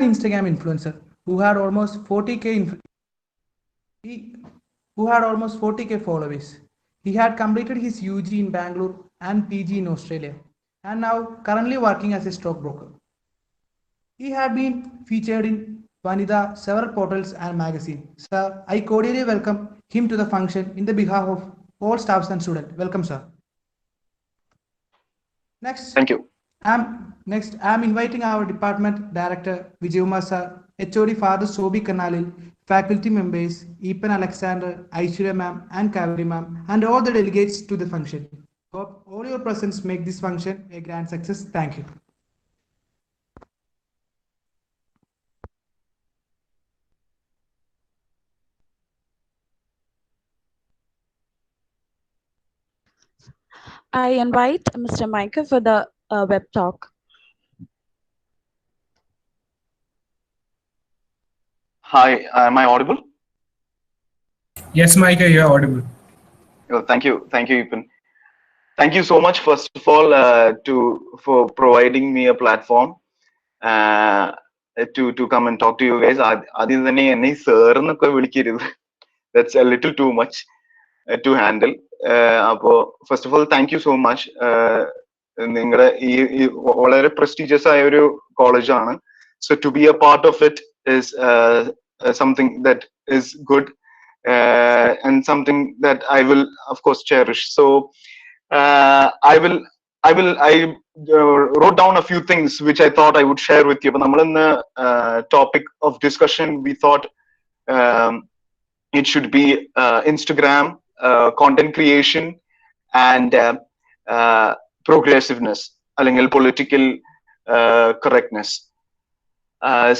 Instagram influencer who had almost 40k followers. He had completed his UG in Bangalore and PG in Australia, and now currently working as a stockbroker. He had been featured in Vanida, several portals and magazines. Sir, I cordially welcome him to the function in the behalf of all staffs and students. Welcome, sir. Next, Thank you. I'm inviting our department director Vijayuma sir, HOD Father Sobi Kanalil, faculty members Epan Alexander, Aishwarya ma'am, and Kaveri ma'am, and all the delegates to the function. Hope all your presence make this function a grand success. Thank you. I invite Mr. Micah for the web talk. Hi, am I audible? Yes, Micah, you are audible. Oh, thank you, Epan. Thank you so much, first of all, for providing me a platform to come and talk to you guys. That's a little too much to handle. First of all, thank you so much. നിങ്ങളുടെ വളരെ prestigious ആയ ഒരു കോളേജാണ്. So to be a part of it is something that is good and something that I will of course cherish. So I wrote down a few things which I thought I would share with you. But in the topic of discussion, we thought it should be Instagram, content creation, and progressiveness, അല്ലെങ്കിൽ political correctness.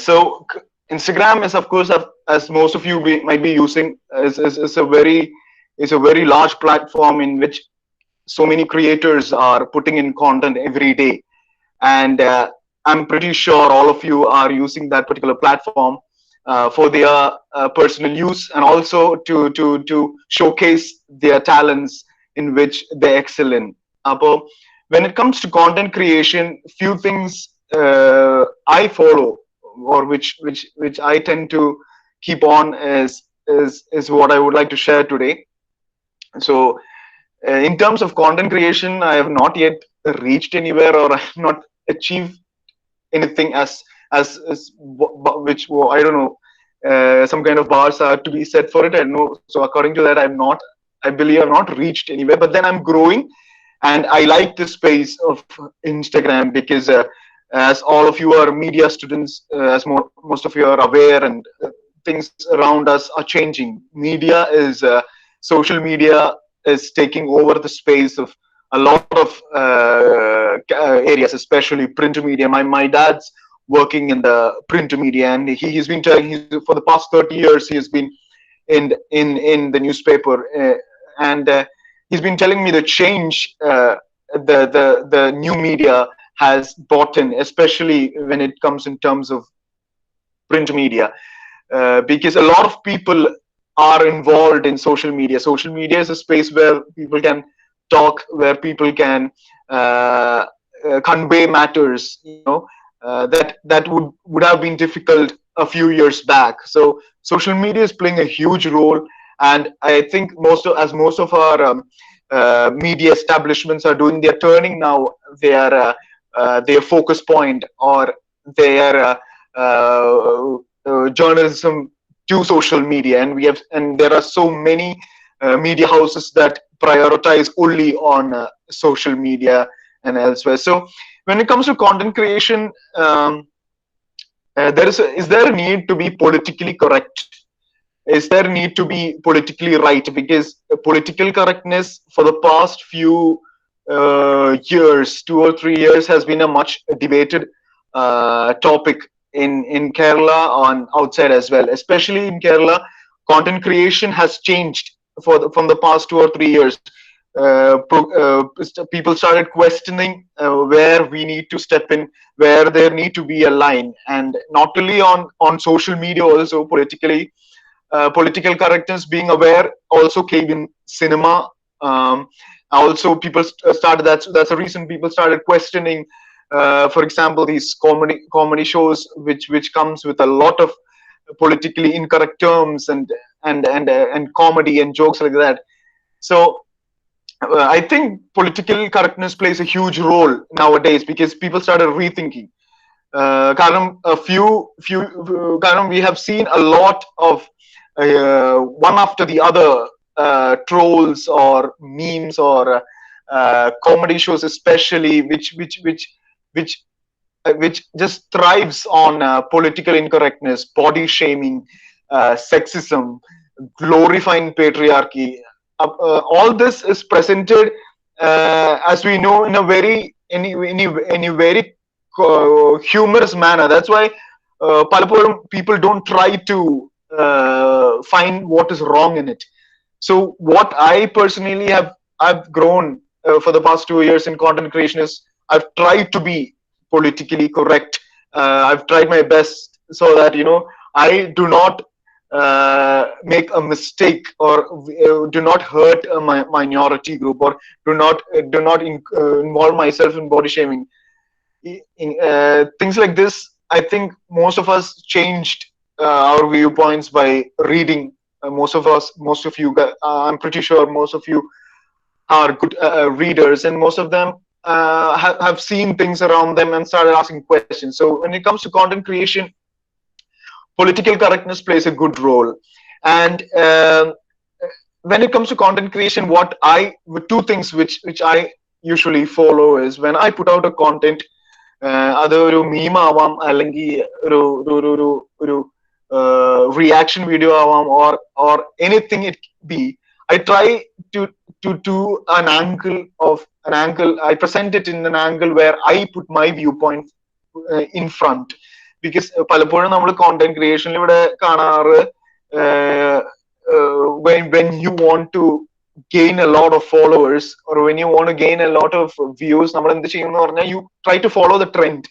So Instagram is, of course, as most of you might be using, is a very large platform in which so many creators are putting in content every day, and I'm pretty sure all of you are using that particular platform for their personal use, and also to showcase their talents in which they excel in. When it comes to content creation, few things I follow, or which I tend to keep on is what I would like to share today. So in terms of content creation, I have not yet reached anywhere, or I have not achieved anything as which, I don't know, some kind of bars are to be set for it. I know. So according to that, I believe I've not reached anywhere, but then I'm growing, and I like the space of Instagram because as all of you are media students, as most of you are aware, and things around us are changing. Social media is taking over the space of a lot of areas, especially print media. My dad's working in the print media, and he's been telling, for the past 30 years he has been in the newspaper, and he's been telling me the change the new media has brought in, especially when it comes in terms of print media, because a lot of people are involved in social media. Social media is a space where people can talk, where people can convey matters, that would have been difficult a few years back. So social media is playing a huge role, and I think most of our media establishments are doing their turning now their focus point, or their journalism to social media, and there are so many media houses that prioritize only on social media and elsewhere. So when it comes to content creation, is there a need to be politically correct? Is there a need to be politically right? Because political correctness for the past few years, 2 or 3 years, has been a much debated topic in Kerala, on outside as well. Especially in Kerala, content creation has changed from the past 2 or 3 years. People started questioning where we need to step in, where there need to be a line, and not only on social media, also political correctness, being aware, also came in cinema. Also people started, that's the reason people started questioning For example, these comedy shows which comes with a lot of politically incorrect terms and comedy and jokes like that. So I think political correctness plays a huge role nowadays because people started rethinking. We have seen a lot of one after the other trolls or memes or comedy shows, especially which just thrives on political incorrectness, body shaming, sexism, glorifying patriarchy. All this is presented, as we know, in a very humorous manner. That's why people don't try to find what is wrong in it. So what I personally I've grown for the past 2 years in content creation is I've tried to be politically correct. I've tried my best so that I do not make a mistake or do not hurt a minority group or do not involve myself in body shaming. Things like this, I think most of us changed our viewpoints by reading. Most of you, I'm pretty sure most of you are good readers, and most of them have seen things around them and started asking questions. So when it comes to content creation, political correctness plays a good role. And when it comes to content creation, two things which I usually follow is when I put out a content, അത് ഒരു മീം ആവാം അല്ലെങ്കിൽ ഒരു reaction video ആവാം or anything it be, I try to do an angle. I present it in an angle where I put my viewpoint in front, because പലപ്പോഴും നമ്മൾ content creation ഇവിടെ കാണാറ് when you want to gain a lot of followers or when you want to gain a lot of views, നമ്മൾ എന്ത് ചെയ്യുന്നു പറഞ്ഞാൽ you try to follow the trend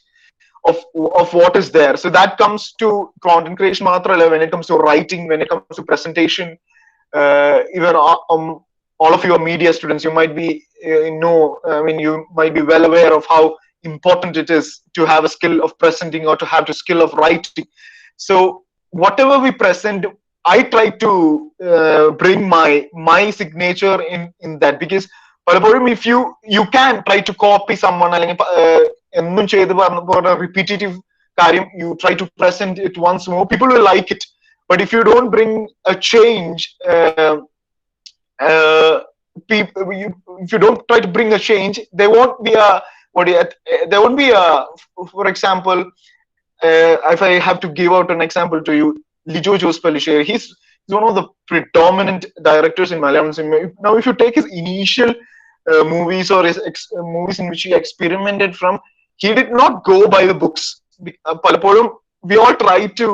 of what is there. So that comes to content creation മാത്രമല്ല, when it comes to writing, when it comes to presentation, even all of your media students, you might be you might be well aware of how important it is to have a skill of presenting or to have the skill of writing. So whatever we present, I try to bring my signature in that, because if you can try to copy someone ennum cheyidu parna repetitive karyam, you try to present it once more, people will like it. But if you don't bring a change, if you don't try to bring a change, there won't be for example, if I have to give out an example to you, Lijo Jospalisher, he's one of the predominant directors in Malayalam cinema. Now, if you take his initial movies or his movies in which he experimented from, he did not go by the books. We all try to,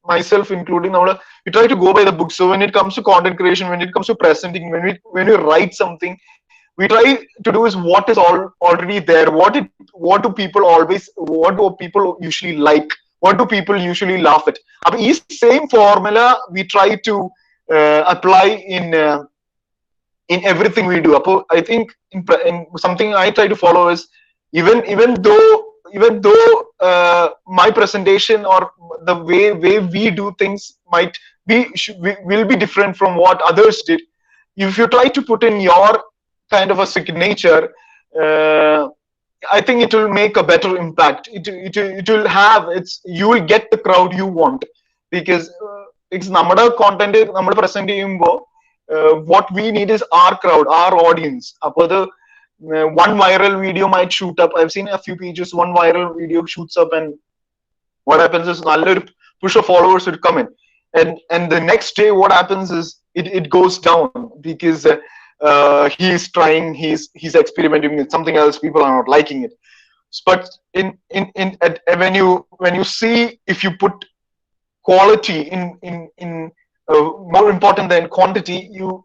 myself including, we try to go by the books. So when it comes to content creation, when it comes to presenting, when we write something, we try to do is what is already there. What do people usually like? What do people usually laugh at? This same formula we try to apply in everything we do. I think in something I try to follow is even though my presentation or the way we do things will be different from what others did. If you try to put in your kind of a signature, I think it will make a better impact. It will have you will get the crowd you want, because it's നമ്മുടെ content നമ്മൾ present ചെയ്യുമ്പോൾ what we need is our crowd, our audience. അപ്പോൾ one viral video might shoot up. I've seen a few pages, one viral video shoots up, and what happens is nallor push of followers would come in, and the next day what happens is it goes down, because he's trying, he's experimenting with something else, people are not liking it. But when you see, if you put quality in more important than quantity, you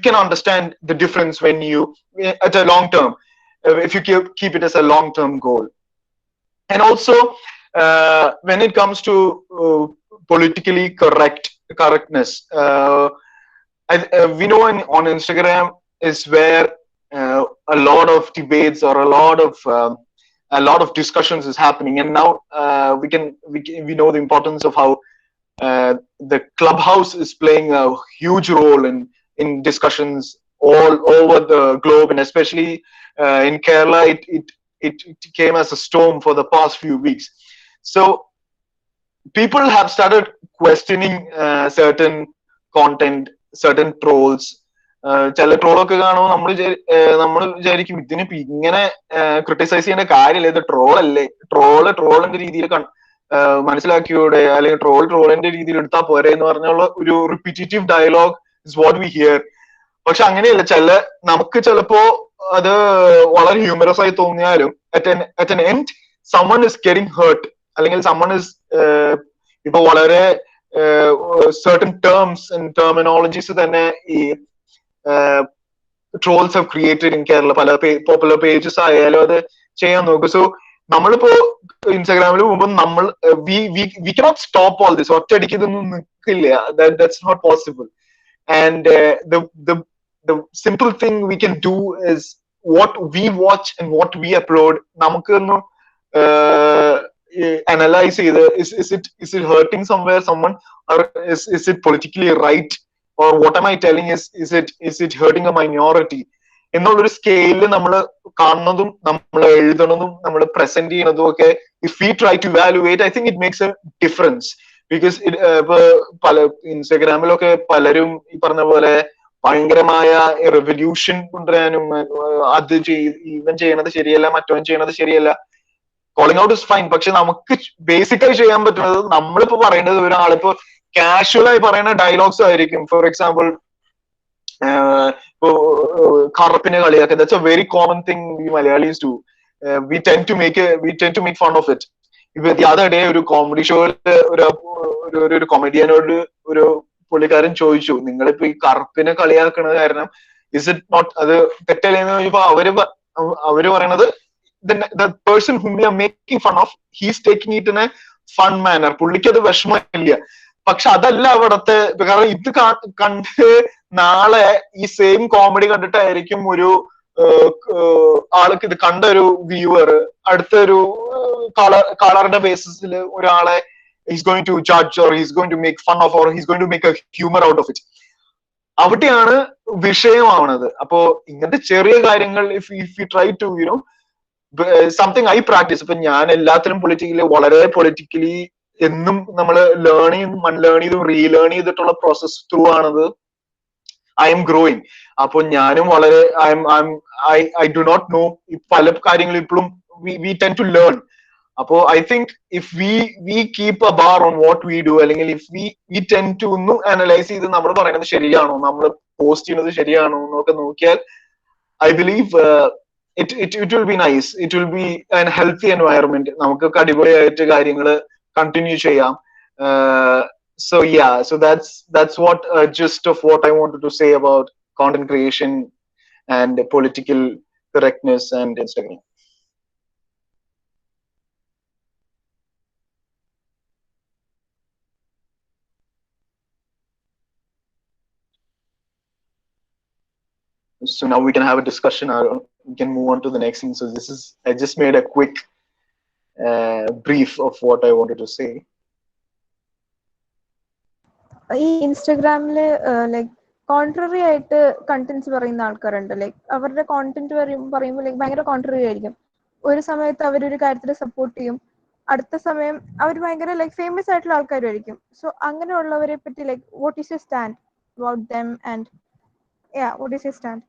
can understand the difference when you at a long term, if you keep it as a long term goal. And also when it comes to politically correctness, we know on Instagram is where a lot of debates or a lot of a lot of discussions is happening, and now we know the importance of how the clubhouse is playing a huge role in discussions all over the globe, and especially in Kerala, it came as a storm for the past few weeks. So people have started questioning certain content, certain trolls. ചില ട്രോളൊക്കെ കാണുമ്പോൾ നമ്മൾ വിചാരിക്കും ഇതിനിപ്പോ ഇങ്ങനെ criticise ചെയ്യേണ്ട കാര്യമില്ല, ഇത് ട്രോളല്ലേ, ട്രോളിന്റെ രീതിയിൽ മനസ്സിലാക്കിയോടെ, അല്ലെങ്കിൽ ട്രോളിന്റെ രീതിയിൽ എടുത്താൽ പോരെ എന്ന് പറഞ്ഞുള്ള ഒരു repetitive dialogue is what we hear. പക്ഷെ അങ്ങനെയല്ല, നമുക്ക് ചിലപ്പോ അത് വളരെ ഹ്യൂമറസ് ആയി തോന്നിയാലും at an end someone is getting hurt, അല്ലെങ്കിൽ someone is ഇപ്പൊ വളരെ certain terms and terminologies തന്നെ ഈ trolls have created in Kerala. പല പോപ്പുലർ പേജസ് ആയാലും അത് ചെയ്യാൻ നോക്കും. സോ നമ്മളിപ്പോ ഇൻസ്റ്റാഗ്രാമിൽ പോകുമ്പോൾ നമ്മൾ V cannot stop all this. ഒറ്റയടിക്ക് ഇതൊന്നും നിൽക്കില്ല. That's not possible. And the simple thing we can do is what we watch and what we upload. നമുക്ക് ഒന്ന് analyze ചെയ്ത് is it hurting somewhere someone, or is it politically right, or what am I telling is it hurting a minority എന്നുള്ളൊരു സ്കെയിലിൽ നമ്മൾ കാണുന്നതും നമ്മൾ എഴുതണതും നമ്മൾ present ചെയ്യുന്നതും ഒക്കെ if we try to evaluate, I think it makes a difference. Because ഇപ്പൊ പല ഇൻസ്റ്റാഗ്രാമിലൊക്കെ പലരും ഈ പറഞ്ഞ പോലെ ഭയങ്കരമായ റെവല്യൂഷൻ കൊണ്ടുവരാനും അത് ഇവൻ ചെയ്യണത് ശരിയല്ല, മറ്റവൻ ചെയ്യണത് ശരിയല്ല, കോളിംഗ് ഔട്ട് ഇസ് ഫൈൻ. പക്ഷെ നമുക്ക് ബേസിക്കായി ചെയ്യാൻ പറ്റുന്നത്, നമ്മളിപ്പോ പറയുന്നത് ഒരാളിപ്പോ കാഷ്വൽ ആയി പറയുന്ന ഡയലോഗ്സ് ആയിരിക്കും. ഫോർ എക്സാമ്പിൾ ഇപ്പോ കറുപ്പിനെ കളിയാക്കുക, that's a very common thing we Malayalis do. we tend to make fun of it. ഇപ്പൊ the other day ഒരു കോമഡി ഷോയിൽ ഒരു കൊമഡിയനോട് ഒരു പുള്ളിക്കാരൻ ചോദിച്ചു, നിങ്ങളിപ്പോ ഈ കറുപ്പിനെ കളിയാക്കണത് കാരണം ഇസ് ഇറ്റ് നോട്ട്, അത് തെറ്റല്ലേന്ന് ചോദിച്ചപ്പോ അവര് പറയണത് the person whom we are making fun of, he's taking it in a fun manner. പുള്ളിക്ക് അത് വിഷമമില്ല. പക്ഷെ അതല്ല അവിടത്തെ, കാരണം ഇത് കണ്ട് നാളെ ഈ സെയിം കോമഡി കണ്ടിട്ടായിരിക്കും ഒരു ആൾക്ക് ഇത് കണ്ട ഒരു വ്യൂവർ അടുത്തൊരു കളറിന്റെ ബേസിസിൽ ഒരാളെ he's going to judge, or he's going to make fun of, or he's going to make a humor out of it. അവിടെയാണ് വിഷയമാവണത്. അപ്പോ ഇങ്ങനത്തെ ചെറിയ കാര്യങ്ങൾ if you try to something I practice. ഇപ്പൊ ഞാൻ എല്ലാത്തിനും വളരെ പൊളിറ്റിക്കലി എന്നും നമ്മൾ ലേൺ ചെയ്തും അൺലേൺ ചെയ്തും റീലേൺ ചെയ്തിട്ടുള്ള പ്രോസസ് ത്രൂ ആണത്. I M growing. അപ്പൊ ഞാനും വളരെ ഐ ഡു നോട്ട് നോ പല കാര്യങ്ങളും ഇപ്പോഴും we tend to learn. അപ്പോ I think if we keep A bar on what we do, അല്ലെങ്കിൽ ഇഫ് വി ടെൻഡ് ടു ഒന്ന് അനലൈസ് ചെയ്ത് നമ്മൾ പറയുന്നത് ശരിയാണോ, നമ്മൾ പോസ്റ്റ് ചെയ്യുന്നത് ശരിയാണോ എന്നൊക്കെ നോക്കിയാൽ I believe it will be nice. It will be an healthy environment. നമുക്ക് അടിപൊളിയായിട്ട് കാര്യങ്ങൾ കണ്ടിന്യൂ ചെയ്യാം. So yeah, so that's what gist of what I wanted to say about content creation and political correctness and Instagram. So now we can have a discussion, or we can move on to the next thing. So I just made a quick brief of what I wanted to say. ഈ ഇൻസ്റ്റഗ്രാമില് like contrary ആയിട്ട് contents പറയുന്ന ആൾക്കാരുണ്ട്. Like അവരുടെ content പറയുമ്പോൾ like ഭയങ്കര contrary ആയിരിക്കും. ഒരു സമയത്ത് അവരൊരു കാര്യത്തിൽ സപ്പോർട്ട് ചെയ്യും, അടുത്ത സമയം അവർ ഭയങ്കര ലൈക്ക് ഫേമസ് ആയിട്ടുള്ള ആൾക്കാരായിരിക്കും. സോ അങ്ങനെയുള്ളവരെ പറ്റി like what is your stand about them, and what is your stand?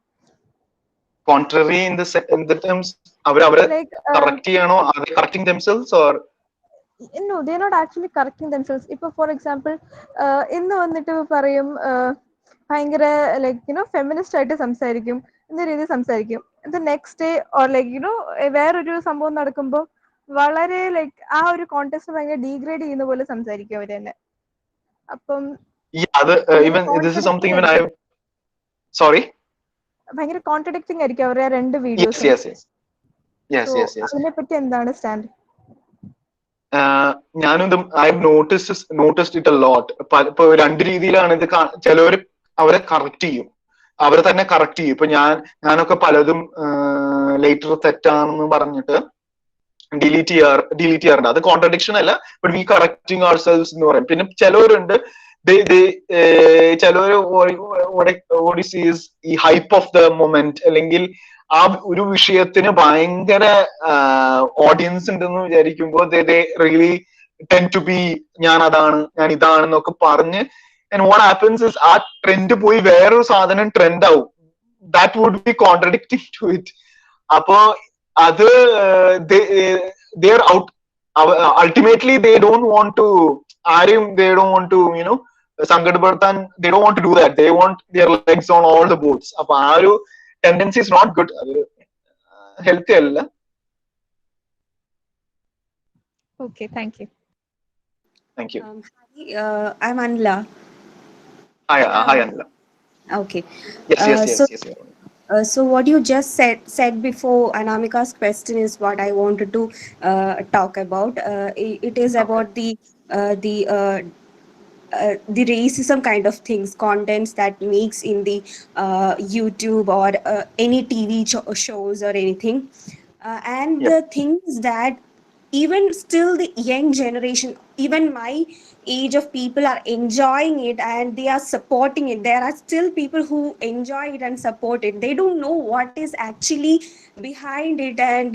Contrary in the terms avare like, correct cheyano, are they correcting themselves, or no, they are not actually correcting themselves. If for example innu vannittu parayum bhayangara like feminist aayittu samsarikkum enna reethi samsarikkum, and the next day or like വേറെ ഒരു സംഭവം നടക്കുമ്പോൾ വളരെ like ആ ഒരു context ഭയങ്കര degrade ചെയ്യുന്ന പോലെ സംസാരിക്കും അവർ തന്നെ. അപ്പം even this is something when I sorry ഭയങ്കര കോൺട്രഡിക്റ്റിംഗ് ആയിരിക്കും അവരുടെ രണ്ട് വീഡിയോസ്. yes അതിനെ പറ്റി എന്താണ് സ്റ്റാൻഡ്? ഞാനും I noticed it a lot. ഇപ്പൊ രണ്ട് രീതിയിലാണ് ഇത്. ചിലവര് അവരെ കറക്റ്റ് ചെയ്യും, അവരെ തന്നെ കറക്റ്റ് ചെയ്യും. ഇപ്പൊ ഞാനൊക്കെ പലതും ലേറ്റർ തെറ്റാണെന്ന് പറഞ്ഞിട്ട് ഡിലീറ്റ് ചെയ്യാറുണ്ട്. അത് കോൺട്രഡിക്ഷൻ അല്ല, but we correcting ourselves എന്ന് പറയും. പിന്നെ ചിലവരുണ്ട് ചിലവര് ഈ ഹൈപ്പ് ഓഫ് ദ മൊമെന്റ്, അല്ലെങ്കിൽ ആ ഒരു വിഷയത്തിന് ഭയങ്കര ഓഡിയൻസ് ഉണ്ടെന്ന് വിചാരിക്കുമ്പോൾ റിയലി ടെൻ ടു ബി ഞാൻ അതാണ് ഞാൻ ഇതാണെന്നൊക്കെ പറഞ്ഞ്, ആൻഡ് വാട്ട് ഹാപ്പൻസ് ഇസ് ആ ട്രെൻഡ് പോയി വേറൊരു സാധനം ട്രെൻഡ് ആവും. That would be contradicting to it. അപ്പോ അത് they are out, ultimately they don't want to ആരെയും they don't want to സങ്കടപ്പെടുത്താൻ, they don't want to do that, they want their legs on all the boats. അപ്പൊ ആ ഒരു tendency is not good, അത് healthy അല്ല. Okay, thank you. Thank you. I'm Anla. Hi Anila. Okay. Yes. So what you just said before Anamika's question is what I wanted to talk about. It is about the racism kind of things, contents that makes in the YouTube or any TV shows or anything, and Yep. the things that even still the young generation, even my age of people are enjoying it and they are supporting it. There are still people who enjoy it and support it. They don't know what is actually behind it, and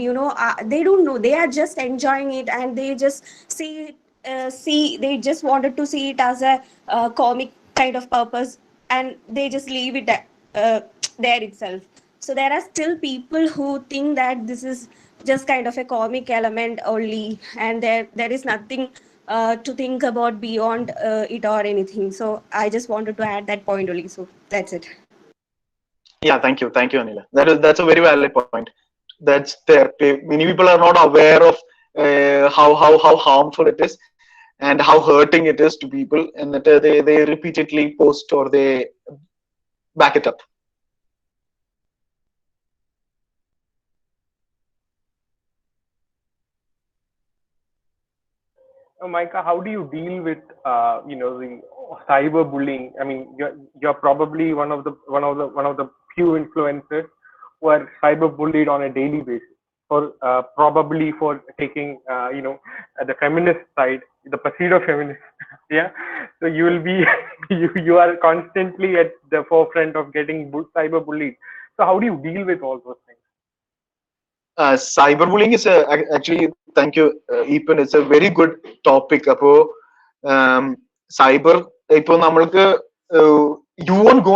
they don't know, they are just enjoying it and they just see it, they just wanted to see it as a comic kind of purpose, and they just leave it there itself. So there are still people who think that this is just kind of a comic element only, and there is nothing to think about beyond it or anything. So I just wanted to add that point only. So that's it. Yeah, thank you Anila. That's a very valid point. That's there. Many people are not aware of how harmful it is and how hurting it is to people, and that they repeatedly post or they back it up. Micah, how do you deal with the cyberbullying? I mean, you're probably one of the few influencers who are cyberbullied on a daily basis, for probably for taking the feminist side, the pseudo feminist. Yeah, so you will be you are constantly at the forefront of getting cyberbullied. So how do you deal with all those things? Cyberbullying is actually, thank you Epan, it's a very good topic. Appo cyber ipo namalku you won't go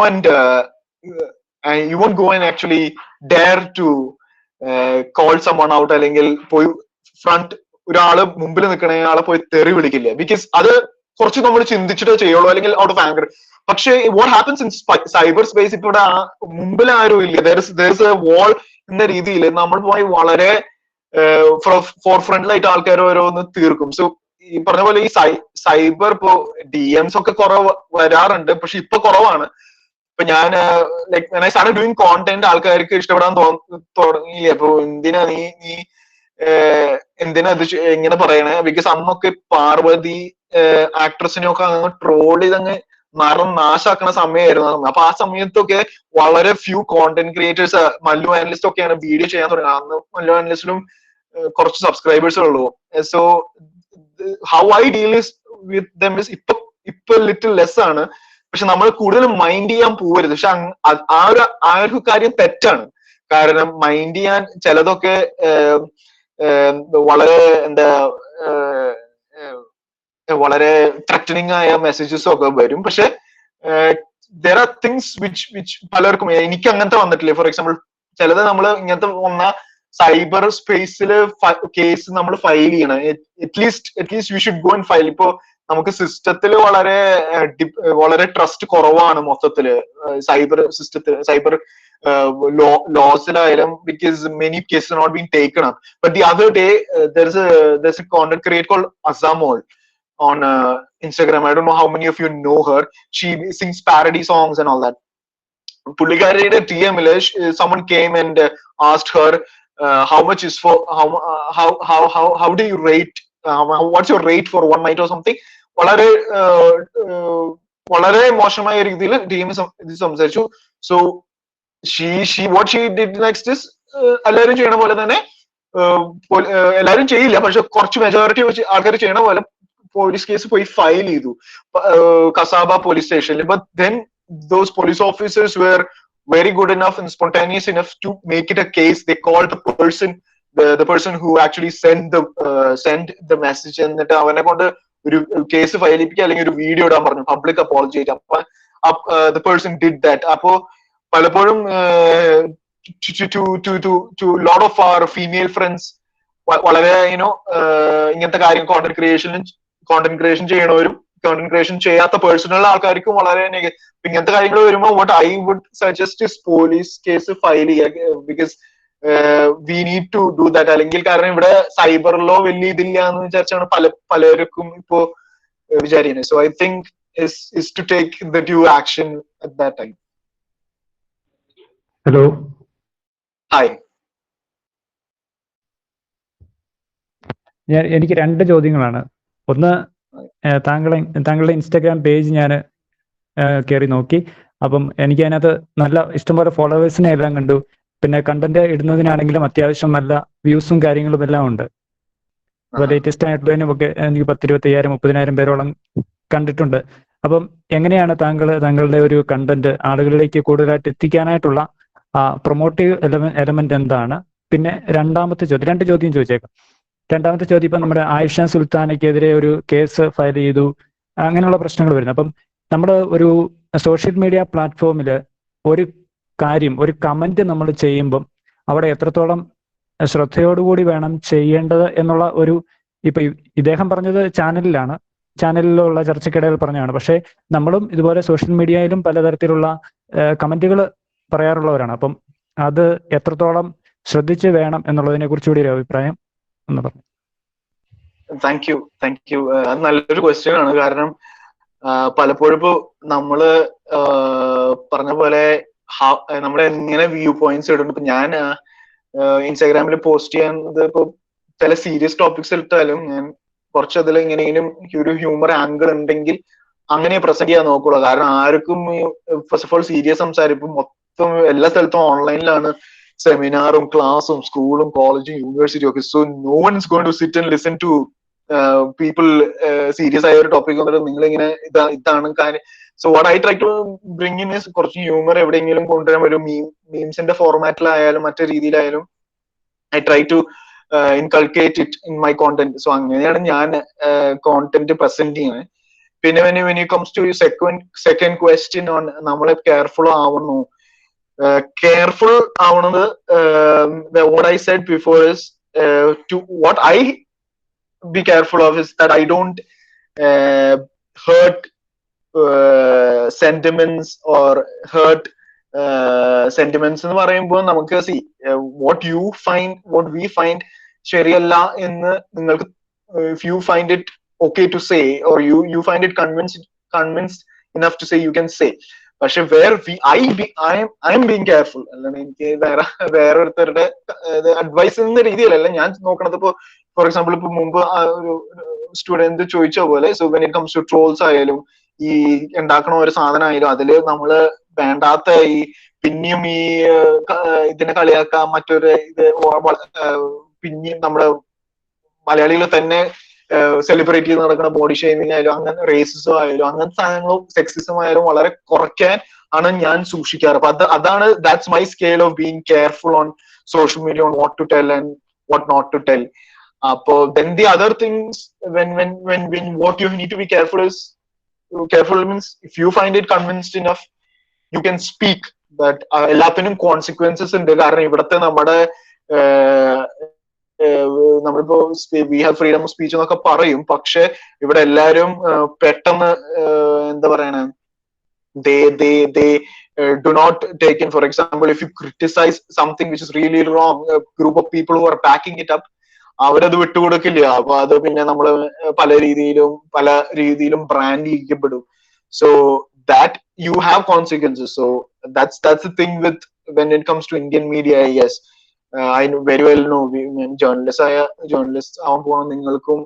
and actually dare to call someone out, അല്ലെങ്കിൽ പോയി front ഒരാള് മുമ്പിൽ നിൽക്കണ ആളെ പോയി തെറി വിളിക്കില്ല, because അത് കുറച്ച് നമ്മൾ ചിന്തിച്ചിട്ടേ ചെയ്യുള്ളൂ, അല്ലെങ്കിൽ ഔട്ട് ഓഫ് ആങ്കർ. പക്ഷേ what happens in cyber space, ഇപ്പൊ ഇവിടെ മുമ്പിൽ ആരും ഇല്ല, there is a wall എന്ന രീതിയിൽ നമ്മൾ പോയി വളരെ ഫോർ ഫ്രണ്ടിലായിട്ട് ആൾക്കാർ ഓരോന്ന് തീർക്കും. സോ ഈ പറഞ്ഞ പോലെ ഈ സൈബർ ഇപ്പോ DMs ഒക്കെ കുറവ് വരാറുണ്ട്, പക്ഷെ ഇപ്പൊ കുറവാണ്. ഇപ്പൊ ഞാൻ like when I started doing content ആൾക്കാർക്ക് ഇഷ്ടപ്പെടാൻ തുടങ്ങി. അപ്പൊ എന്തിനാ ഇത് എങ്ങനെ പറയണേ, ബിക്കോസ് അന്നൊക്കെ പാർവതി ആക്ട്രസിനെയൊക്കെ അങ്ങ് ട്രോൾ ചെയ്തങ്ങ് നാശാക്കുന്ന സമയമായിരുന്നു. അപ്പൊ ആ സമയത്തൊക്കെ വളരെ few content creators, Mallu analyst ഒക്കെയാണ് വീഡിയോ ചെയ്യാൻ തുടങ്ങുന്നത്. അന്ന് മല്ലു അനലിസ്റ്റിലും കുറച്ച് സബ്സ്ക്രൈബേഴ്സേ ഉള്ളൂ. So how I deal with dum is ഇപ്പൊ ലിറ്റിൽ ലെസ് ആണ്, പക്ഷെ നമ്മൾ കൂടുതൽ മൈൻഡ് ചെയ്യാൻ പോവരുത്. പക്ഷെ ആ ഒരു കാര്യം തെറ്റാണ്. കാരണം മൈൻഡ് ചെയ്യാൻ ചിലതൊക്കെ വളരെ വളരെ ത്രട്ടനിങ് ആയ മെസ്സേജസ് ഒക്കെ വരും. പക്ഷെ there are things which പലർക്കും, എനിക്ക് അങ്ങനത്തെ വന്നിട്ടില്ലേ. ഫോർ എക്സാമ്പിൾ ചിലത് നമ്മൾ ഇങ്ങനത്തെ വന്ന സൈബർ സ്പേസിൽ കേസ് നമ്മൾ ഫയൽ ചെയ്യണം. At least you should go and file. ഇപ്പോ നമുക്ക് സിസ്റ്റത്തിൽ വളരെ ട്രസ്റ്റ് കുറവാണ് മൊത്തത്തില് സൈബർ ലോസിലായാലും, because many cases not been taken up. But the other day there's a content creator called Azamol on Instagram. I don't know how many of you know her. She sings parody songs and all that. പുള്ളിക്കാരിയുടെ TMല് someone came and asked her how much is for how do you rate what's your rate for one night or something. വളരെ മോശമായ രീതിയിൽ DM സംസാരിച്ചു. So what she did next is എല്ലാവരും ചെയ്യണ പോലെ തന്നെ എല്ലാവരും ചെയ്യില്ല, പക്ഷെ കുറച്ച് മെജോറിറ്റി ആൾക്കാർ ചെയ്യണ പോലെ പോലീസ് കേസ് പോയി ഫയൽ ചെയ്തു കസാബ പോലീസ് സ്റ്റേഷനിൽ. But then those police officers were very good enough and spontaneous enough to make it a case. They called the person who actually sent the message, എന്നിട്ട് അവനെ കൊണ്ട് ഒരു കേസ് ഫയൽ ചെയ്യിപ്പിക്കുക അല്ലെങ്കിൽ ഒരു video ഇടാൻ പറഞ്ഞു, പബ്ലിക് അപ്പോളജി ആയിട്ട്. അപ്പൊ the person did that. അപ്പോ പലപ്പോഴും to lot of our female friends വളരെ ഇങ്ങനത്തെ കാര്യം കോണ്ടന്റ് ക്രിയേഷൻ ചെയ്യണവരും കോണ്ടന്റ് ക്രിയേഷൻ ചെയ്യാത്ത പേഴ്സണൽ ആൾക്കാർക്കും വളരെ ഇങ്ങനത്തെ കാര്യങ്ങൾ വരുമ്പോൾ what I would suggest is police case file ചെയ്യുക, because we need to do that. അല്ലെങ്കിൽ കാരണം ഇവിടെ സൈബർ ലോ വലിയ ഇതില്ല എന്ന് വിചാരിച്ചാണ് പലർക്കും ഇപ്പോ വിചാരിക്കുന്നത്. So I think is to take the due action at that time. Hello, hi. എനിക്ക് 2 ചോദ്യങ്ങളാണ്. ഒന്ന്, താങ്കളുടെ ഇൻസ്റ്റാഗ്രാം പേജ് ഞാൻ കയറി നോക്കി. അപ്പം എനിക്ക് അതിനകത്ത് നല്ല ഇഷ്ടംപോലെ ഫോളോവേഴ്സിനെ എല്ലാം കണ്ടു. പിന്നെ കണ്ടന്റ് ഇടുന്നതിനാണെങ്കിലും അത്യാവശ്യം നല്ല വ്യൂസും കാര്യങ്ങളും എല്ലാം ഉണ്ട്. അപ്പോൾ ലേറ്റസ്റ്റ് ആയിട്ടുള്ളതിനും ഒക്കെ എനിക്ക് 10,000, 20,000, 30,000 പേരോളം കണ്ടിട്ടുണ്ട്. അപ്പം എങ്ങനെയാണ് താങ്കളുടെ ഒരു കണ്ടന്റ് ആളുകളിലേക്ക് കൂടുതലായിട്ട് എത്തിക്കാനായിട്ടുള്ള പ്രൊമോട്ടീവ് എലമെന്റ് എന്താണ്? പിന്നെ 2 ചോദ്യം ചോദിച്ചേക്കാം. 2ാമത്തെ ചോദ്യം, ഇപ്പം നമ്മുടെ ആയിഷ സുൽത്താനയ്ക്കെതിരെ ഒരു കേസ് ഫയൽ ചെയ്തു, അങ്ങനെയുള്ള പ്രശ്നങ്ങൾ വരുന്നു. അപ്പം നമ്മൾ ഒരു സോഷ്യൽ മീഡിയ പ്ലാറ്റ്ഫോമിൽ ഒരു കമന്റ് നമ്മൾ ചെയ്യുമ്പം അവിടെ എത്രത്തോളം ശ്രദ്ധയോടുകൂടി വേണം ചെയ്യേണ്ടത് എന്നുള്ള ഒരു, ഇപ്പൊ ഇദ്ദേഹം പറഞ്ഞത് ചാനലിലുള്ള ചർച്ചയ്ക്കിടയിൽ പറഞ്ഞതാണ്. പക്ഷെ നമ്മളും ഇതുപോലെ സോഷ്യൽ മീഡിയയിലും പലതരത്തിലുള്ള കമന്റുകൾ പറയാറുള്ളവരാണ്. അപ്പം അത് എത്രത്തോളം ശ്രദ്ധിച്ച് വേണം എന്നുള്ളതിനെ കുറിച്ചുകൂടി ഒരു അഭിപ്രായം എന്ന് പറഞ്ഞു. Thank you. അത് നല്ലൊരു ക്വസ്റ്റ്യൻ ആണ്. കാരണം പലപ്പോഴും ഇപ്പോ നമ്മള് പറഞ്ഞ പോലെ നമ്മളെ എങ്ങനെ വ്യൂ പോയിന്റ്സ് ഇടുന്നു. ഇപ്പൊ ഞാൻ ഇൻസ്റ്റാഗ്രാമിൽ പോസ്റ്റ് ചെയ്യാൻ ഇപ്പൊ ചില സീരിയസ് ടോപ്പിക്സ് എടുത്താലും ഞാൻ കുറച്ച് അതിൽ എങ്ങനെയെങ്കിലും ഒരു ഹ്യൂമർ ആംഗിൾ ഉണ്ടെങ്കിൽ അങ്ങനെ പ്രസന്റ് ചെയ്യാൻ നോക്കുള്ളൂ. കാരണം ആർക്കും ഫസ്റ്റ് ഓഫ് ഓൾ സീരിയസ് സംസാരിക്കും മൊത്തം എല്ലാ സ്ഥലത്തും ഓൺലൈനിലാണ് സെമിനാറും ക്ലാസ്സും സ്കൂളും കോളേജും യൂണിവേഴ്സിറ്റിയും ഒക്കെ. So no one is going to sit and listen to people serious ആയ ഒരു ടോപ്പിക് വന്നിട്ട് നിങ്ങളിങ്ങനെ ഇതാണ് കാര്യം. So what I try to bring in is കുറച്ച് ഹ്യൂമർ എവിടെയെങ്കിലും കൊണ്ടുവരാൻ ഒരു മീംസിന്റെ ഫോർമാറ്റിലായാലും മറ്റു രീതിയിലായാലും I try to inculcate it in my content. So അങ്ങനെയാണ് ഞാൻ കോണ്ടന്റ് പ്രസന്റ് ചെയ്യുന്നത്. പിന്നെ when it comes to second question on നമ്മൾ കെയർഫുൾ ആവുന്നു, careful ആവണത്, what I said before is to what I be careful of is that I don't hurt sentiments or hurt sentiments എന്ന് പറയുമ്പോൾ നമുക്ക് what we find ശരിയല്ല എന്ന് നിങ്ങൾക്ക്, if you find it okay to say or you find it convinced enough to say, you can say. പക്ഷെ I am being careful. അല്ലാണ്ട് എനിക്ക് വേറെ ഒരുത്തരുടെ അഡ്വൈസ് എന്ന രീതിയിലല്ല ഞാൻ നോക്കണത്. ഇപ്പൊ ഫോർ എക്സാമ്പിൾ ഇപ്പൊ മുമ്പ് ഒരു സ്റ്റുഡന്റ് ചോദിച്ച പോലെ, so when it comes to trolls ആയാലും ഈ ഉണ്ടാക്കണ ഒരു സാധനം ആയാലും അതില് നമ്മള് വേണ്ടാത്ത ഈ പിന്നെയും ഈ ഇതിനെ കളിയാക്കാം, മറ്റൊരു ഇത് പിന്നെയും നമ്മുടെ മലയാളികൾ തന്നെ സെലിബ്രേറ്റ് ചെയ്ത് നടക്കുന്ന ബോഡി ഷേമിങ് ആയാലും അങ്ങനെ റേസിസം ആയാലും അങ്ങനത്തെ സാധനങ്ങളും സെക്സിസം ആയാലും വളരെ കുറയ്ക്കാൻ ആണ് ഞാൻ സൂക്ഷിക്കാറ്. അപ്പൊ അതാണ് that's my scale of being careful on social media on what to tell and what not to tell. അപ്പോ then the other things when what you need to be careful means if you find it convinced enough you can speak, but എല്ലാത്തിനും consequences ഉണ്ട്. കാരണം ഇവിടത്തെ നമ്മളിപ്പോ we have freedom of speech എന്നൊക്കെ പറയും, പക്ഷെ ഇവിടെ എല്ലാരും പെട്ടെന്ന് എന്താ പറയണ, they do not take in, for example, if you criticize something which is really wrong, a group of people who are backing it up, അവരത് വിട്ടുകൊടുക്കില്ല. അപ്പൊ അത് പിന്നെ നമ്മള് പല രീതിയിലും ബ്രാൻഡ് ചെയ്യപ്പെടും. So that you have consequences. So that's the thing with when it comes to Indian media. Yes, I very well know journalist ആവാൻ പോകണം, നിങ്ങൾക്കും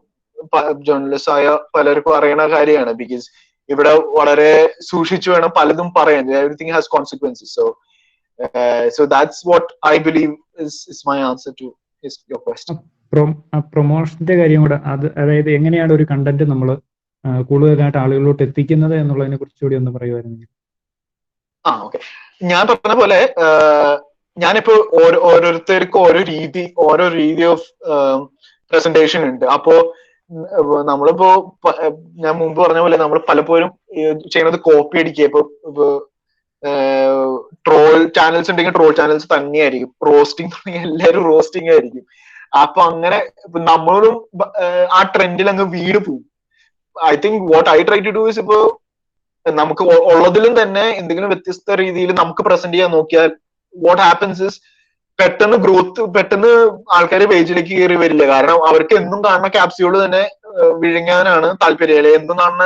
ജേർണലിസ്റ്റ് ആയ പലർക്കും അറിയണ കാര്യമാണ്. ബിക്കോസ് ഇവിടെ വളരെ സൂക്ഷിച്ചു വേണം പലതും പറയാൻ. Everything has consequences. So that's what I believe is my answer to is your question. പ്രൊമോഷന്റെ കാര്യം കൂടെ, അതായത് എങ്ങനെയാണ് ഒരു കണ്ടന്റ് നമ്മൾ കൂടുതലായിട്ട് ആളുകളിലോട്ട് എത്തിക്കുന്നത് എന്നുള്ളതിനെ കുറിച്ചുകൂടി ഒന്ന് പറയുമായിരുന്നെങ്കിൽ. ഓക്കെ. ഞാൻ പറഞ്ഞ പോലെ ഞാനിപ്പോ ഓരോരുത്തർക്കും ഓരോ രീതി ഓഫ് പ്രസന്റേഷൻ ഉണ്ട്. അപ്പോ നമ്മളിപ്പോ ഞാൻ മുമ്പ് പറഞ്ഞ പോലെ നമ്മൾ പലപ്പോഴും ചെയ്യുന്നത് കോപ്പി അടിക്കുക. ഇപ്പൊ ട്രോൾ ചാനൽസ് ഉണ്ടെങ്കിൽ ട്രോൾ ചാനൽസ് തന്നെയായിരിക്കും, റോസ്റ്റിംഗ് തുടങ്ങി എല്ലാവരും റോസ്റ്റിംഗ് ആയിരിക്കും. അപ്പൊ അങ്ങനെ നമ്മളും ആ ട്രെൻഡിൽ അങ്ങ് വീട് പോകും. I think what I try to do is, ഇപ്പൊ നമുക്ക് ഉള്ളതിലും തന്നെ എന്തെങ്കിലും വ്യത്യസ്ത രീതിയിൽ നമുക്ക് പ്രസന്റ് ചെയ്യാൻ നോക്കിയാൽ വാട്ട് ഹാപ്പൻസ് ഇസ് പെട്ടെന്ന് ആൾക്കാർ പേജിലേക്ക് കയറി വരില്ല. കാരണം അവർക്ക് എന്നും കാണുന്ന ക്യാപ്സ്യൂള് തന്നെ വിഴുങ്ങാനാണ് താല്പര്യം, അല്ലെ എന്നും കാണുന്ന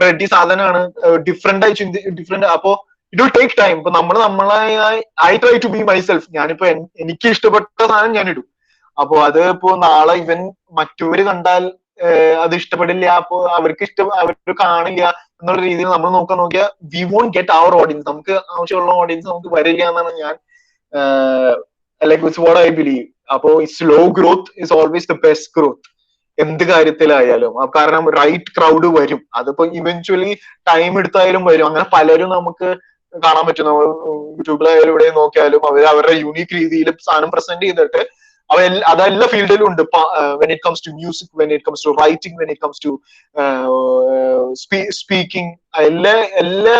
റെഡി സാധനമാണ് ഡിഫറെന്റ്. അപ്പോ ഇറ്റ് വിൽ ടേക്ക് ടൈം. ഇപ്പൊ നമ്മളായി I try to be myself. ഞാനിപ്പോ എനിക്ക് ഇഷ്ടപ്പെട്ട സാധനം ഞാൻ ഇടും. അപ്പൊ അത് ഇപ്പോ നാളെ ഇവൻ മറ്റവര് കണ്ടാൽ അത് ഇഷ്ടപ്പെടില്ല, അപ്പൊ അവർക്ക് കാണില്ല എന്നുള്ള രീതിയിൽ നമ്മൾ നോക്കിയാൽ we won't get our audience. നമുക്ക് ആവശ്യമുള്ള ഓഡിയൻസ് നമുക്ക് വരില്ല എന്നാണ് ഞാൻ like it's what I believe. അപ്പോ slow growth is always the best growth എന്ത് കാര്യത്തിലായാലും. കാരണം റൈറ്റ് ക്രൗഡ് വരും. അതിപ്പോ ഇവൻച്വലി ടൈം എടുത്തായാലും വരും. അങ്ങനെ പലരും നമുക്ക് കാണാൻ പറ്റും. യൂട്യൂബിലായാലും ഇവിടെ നോക്കിയാലും അവരുടെ യൂണീക് രീതിയിൽ സാധനം പ്രസന്റ് ചെയ്തിട്ട് അതെല്ലാ ഫീൽഡിലും ഉണ്ട്. When it comes to music, when it comes to writing, when it comes to speaking, എല്ലാ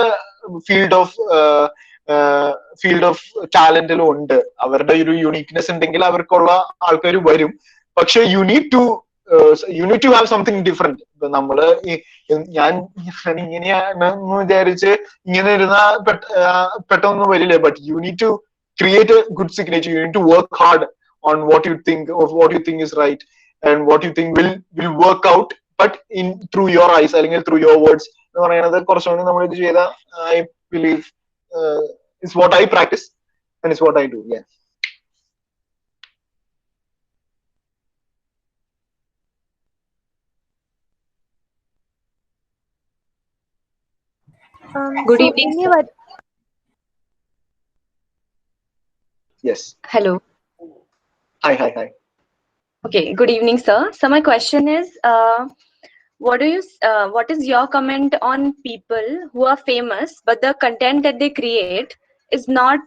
ഫീൽഡ് ഓഫ് ടാലന്റിലും ഉണ്ട്. അവരുടെ ഒരു യുണീക്നെസ് ഉണ്ടെങ്കിൽ അവർക്കുള്ള ആൾക്കാർ വരും. പക്ഷെ you need to have something different. ഇപ്പൊ നമ്മള് ഞാൻ ഇങ്ങനെയാണെന്ന് വിചാരിച്ച് ഇങ്ങനെ ഇരുന്നാ പെട്ടെന്നൊന്നും വരില്ല. But you need to create a good signature. You need to work hard on what you think is right and what you think will work out, but through your eyes, അല്ലെങ്കിൽ through your words എന്ന് പറയുന്നത് കുറച്ചുകൂടി നമ്മൾ ഇത് ചെയ്ത I believe is what I practice and is what I do. Yeah. Good evening. Yes. Hello. Hi. Okay, good evening, sir. So my question is, what is your comment on people who are famous but the content that they create is not,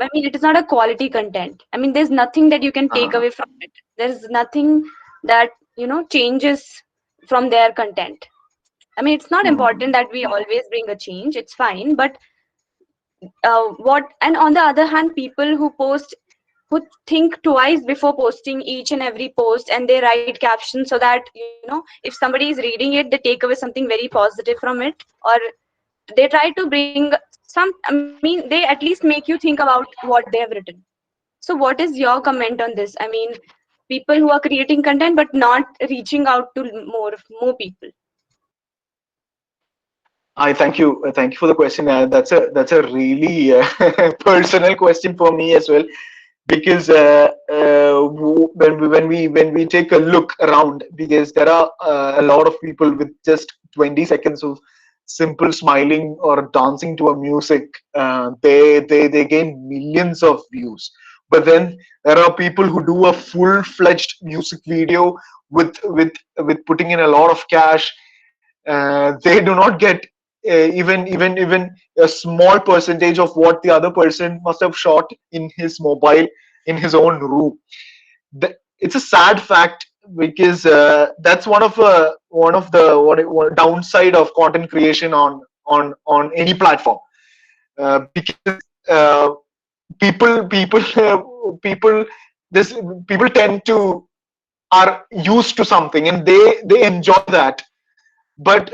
I mean, it is not a quality content. I mean, there's nothing that you can take away from it. There's nothing that, changes from their content. I mean, it's not important that we always bring a change. It's fine, but and on the other hand, people who think twice before posting each and every post, and they write captions so that if somebody is reading it, they take away something very positive from it, or they try to bring they at least make you think about what they have written. So what is your comment on this? I mean, people who are creating content but not reaching out to more people. I thank you for the question. That's a really personal question for me as well. Because when we take a look around, because there are a lot of people with just 20 seconds of simple smiling or dancing to a music, they gain millions of views. But then there are people who do a full-fledged music video with putting in a lot of cash. They do not get even a small percentage of what the other person must have shot in his mobile in his own room. It's a sad fact, because that's one of the downside of content creation on any platform. Because people tend to are used to something and they enjoy that. But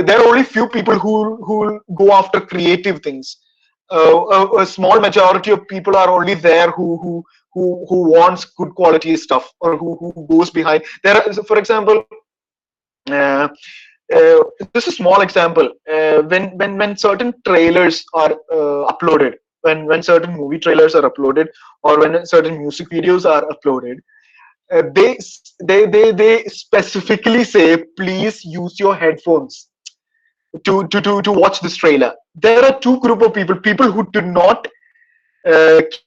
there are only few people who go after creative things. A small majority of people are only there who wants good quality stuff, or who goes behind. There are, for example, just a small example. When certain trailers are uploaded, when certain movie trailers are uploaded, or when certain music videos are uploaded, they specifically say, please use your headphones to watch this trailer. There are two group of people who do not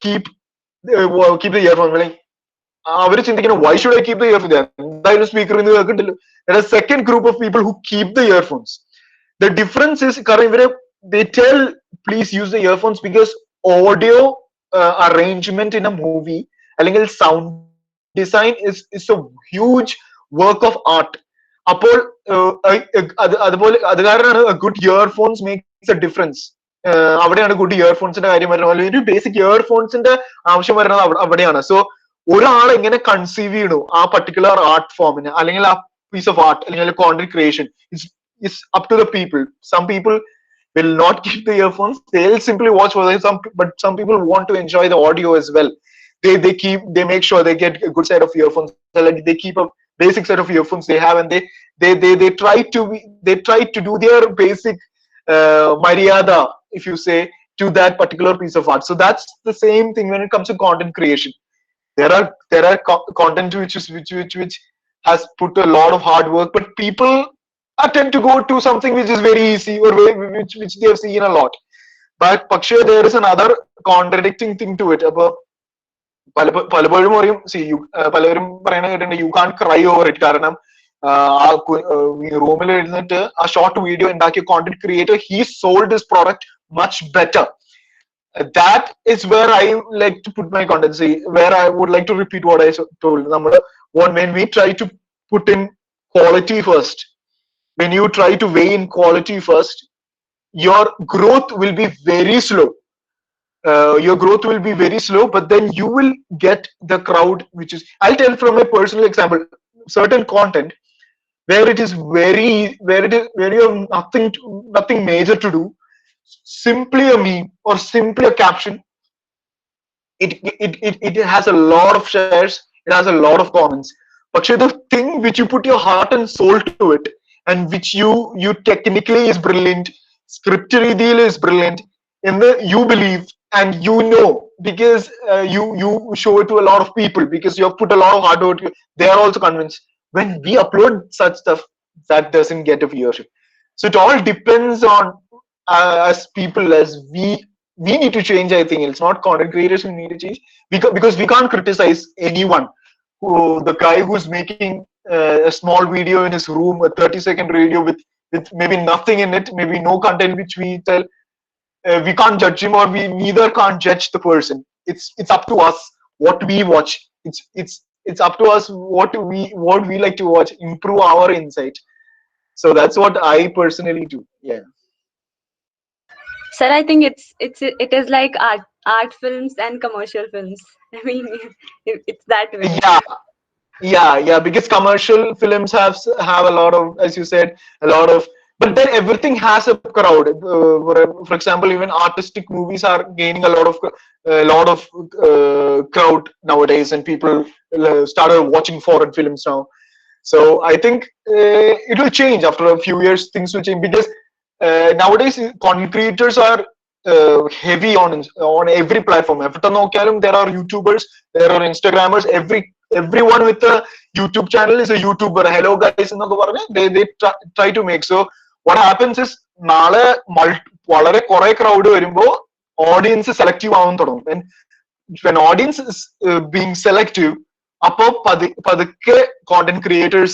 keep the earphones. അവർ ചിന്തിക്കണം, why should I keep the earphone? എന്തായാലും സ്പീക്കറിൽ നിന്ന് കേൾക്കണ്ടല്ലോ. There are a second group of people who keep the earphones. The difference is, കാരണം ഇവര് they tell please use the earphones because audio arrangement in a movie അല്ലെങ്കിൽ sound design is a huge work of art. അപ്പോൾ അതുപോലെ അത് കാരണമാണ് good earphones makes a difference. അവിടെയാണ് good ഇയർഫോൺസിന്റെ കാര്യം വരുന്നത്. ഒരു ബേസിക് ഇയർഫോൺസിന്റെ ആവശ്യം വരുന്നത് അവിടെയാണ്. സോ ഒരാൾ എങ്ങനെ കൺസീവ് ചെയ്യണു ആ പർട്ടിക്കുലർ ആർട്ട് ഫോമിന് അല്ലെങ്കിൽ ആ പീസ് ഓഫ് ആർട്ട് അല്ലെങ്കിൽ content creation it's up to the people. Some people will not keep the earphones, they'll simply watch for but some people want to enjoy the audio as well. They make sure they get a good set of earphones, like they keep a basic set of earphones they have, and they try to do their basic maryada, if you say, to that particular piece of art. So that's the same thing when it comes to content creation. There are content which has put a lot of hard work, but people attempt to go to something which is very easy or which they have seen a lot. But പക്ഷേ there is another contradicting thing to it. അപ്പൊ പലപ്പോഴും പറയും, പലവരും പറയുന്നത് കേട്ടിട്ടുണ്ട്, you can't cry over it. കാരണം ആ റൂമിൽ ഇരുന്നിട്ട് ആ ഷോർട്ട് വീഡിയോ ഉണ്ടാക്കിയ content creator he sold his product much better. That is where I like to put my content. See, where I would like to repeat what I told. When we try to put in quality first, when you try to weigh in quality first, your growth will be very slow. But then you will get the crowd, which is, I'll tell from a personal example, certain content where you have nothing major to do, simply a meme or simply a caption, it has a lot of shares, it has a lot of comments. But the thing which you put your heart and soul to it, and which you technically is brilliant, script readil is brilliant, you believe and you know, because you show it to a lot of people, because you have put a lot of hard work, they are also convinced. When we upload such stuff, that doesn't get a viewership. So it all depends on as people, as we need to change. I think it's not content creators who need to change, because we can't criticize anyone. The guy who's making a small video in his room, a 30-second video with maybe nothing in it, maybe no content which we tell, we can't judge him, or we neither can't judge the person. It's up to us what we watch. It's up to us what we like to watch, improve our insight. So that's what I personally do. Yeah. Sir, I think it is like art films and commercial films. I mean, it's that way. Yeah, because commercial films have a lot of, as you said, a lot of, but then everything has a crowd. For example, even artistic movies are gaining a lot of crowd nowadays, and people started watching foreign films now. So I think it will change after a few years. Things will change, because nowadays content creators are heavy on every platform. There are YouTubers, there are Instagrammers, everyone with a YouTube channel is a YouTuber. Hello guys, they try to make. So what happens is, വളരെ കുറെ crowd വരുമ്പോ audience selective ആവാൻ തുടങ്ങും. When audience is being selective, അപ്പോ പതുക്കെ content creators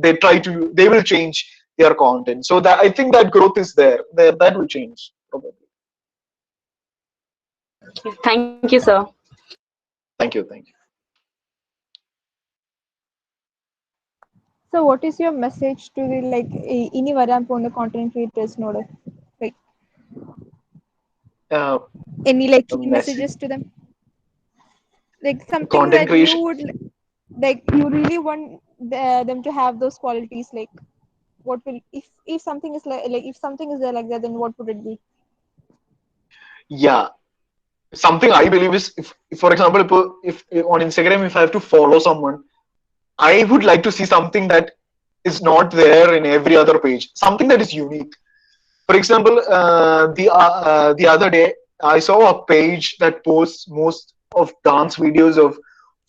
they will change their content. So that I think that growth is there. That will change probably. Thank you, sir. Thank you. So what is your message to the ini varan pona content creators node, like any key messages to them, like something content that creation. You would you really want them to have those qualities, like what will, if something is if something is there like that, then what would it be? Yeah, something I believe is, if for example, if on Instagram, if I have to follow someone, I would like to see something that is not there in every other page, something that is unique. For example, the other day I saw a page that posts most of dance videos of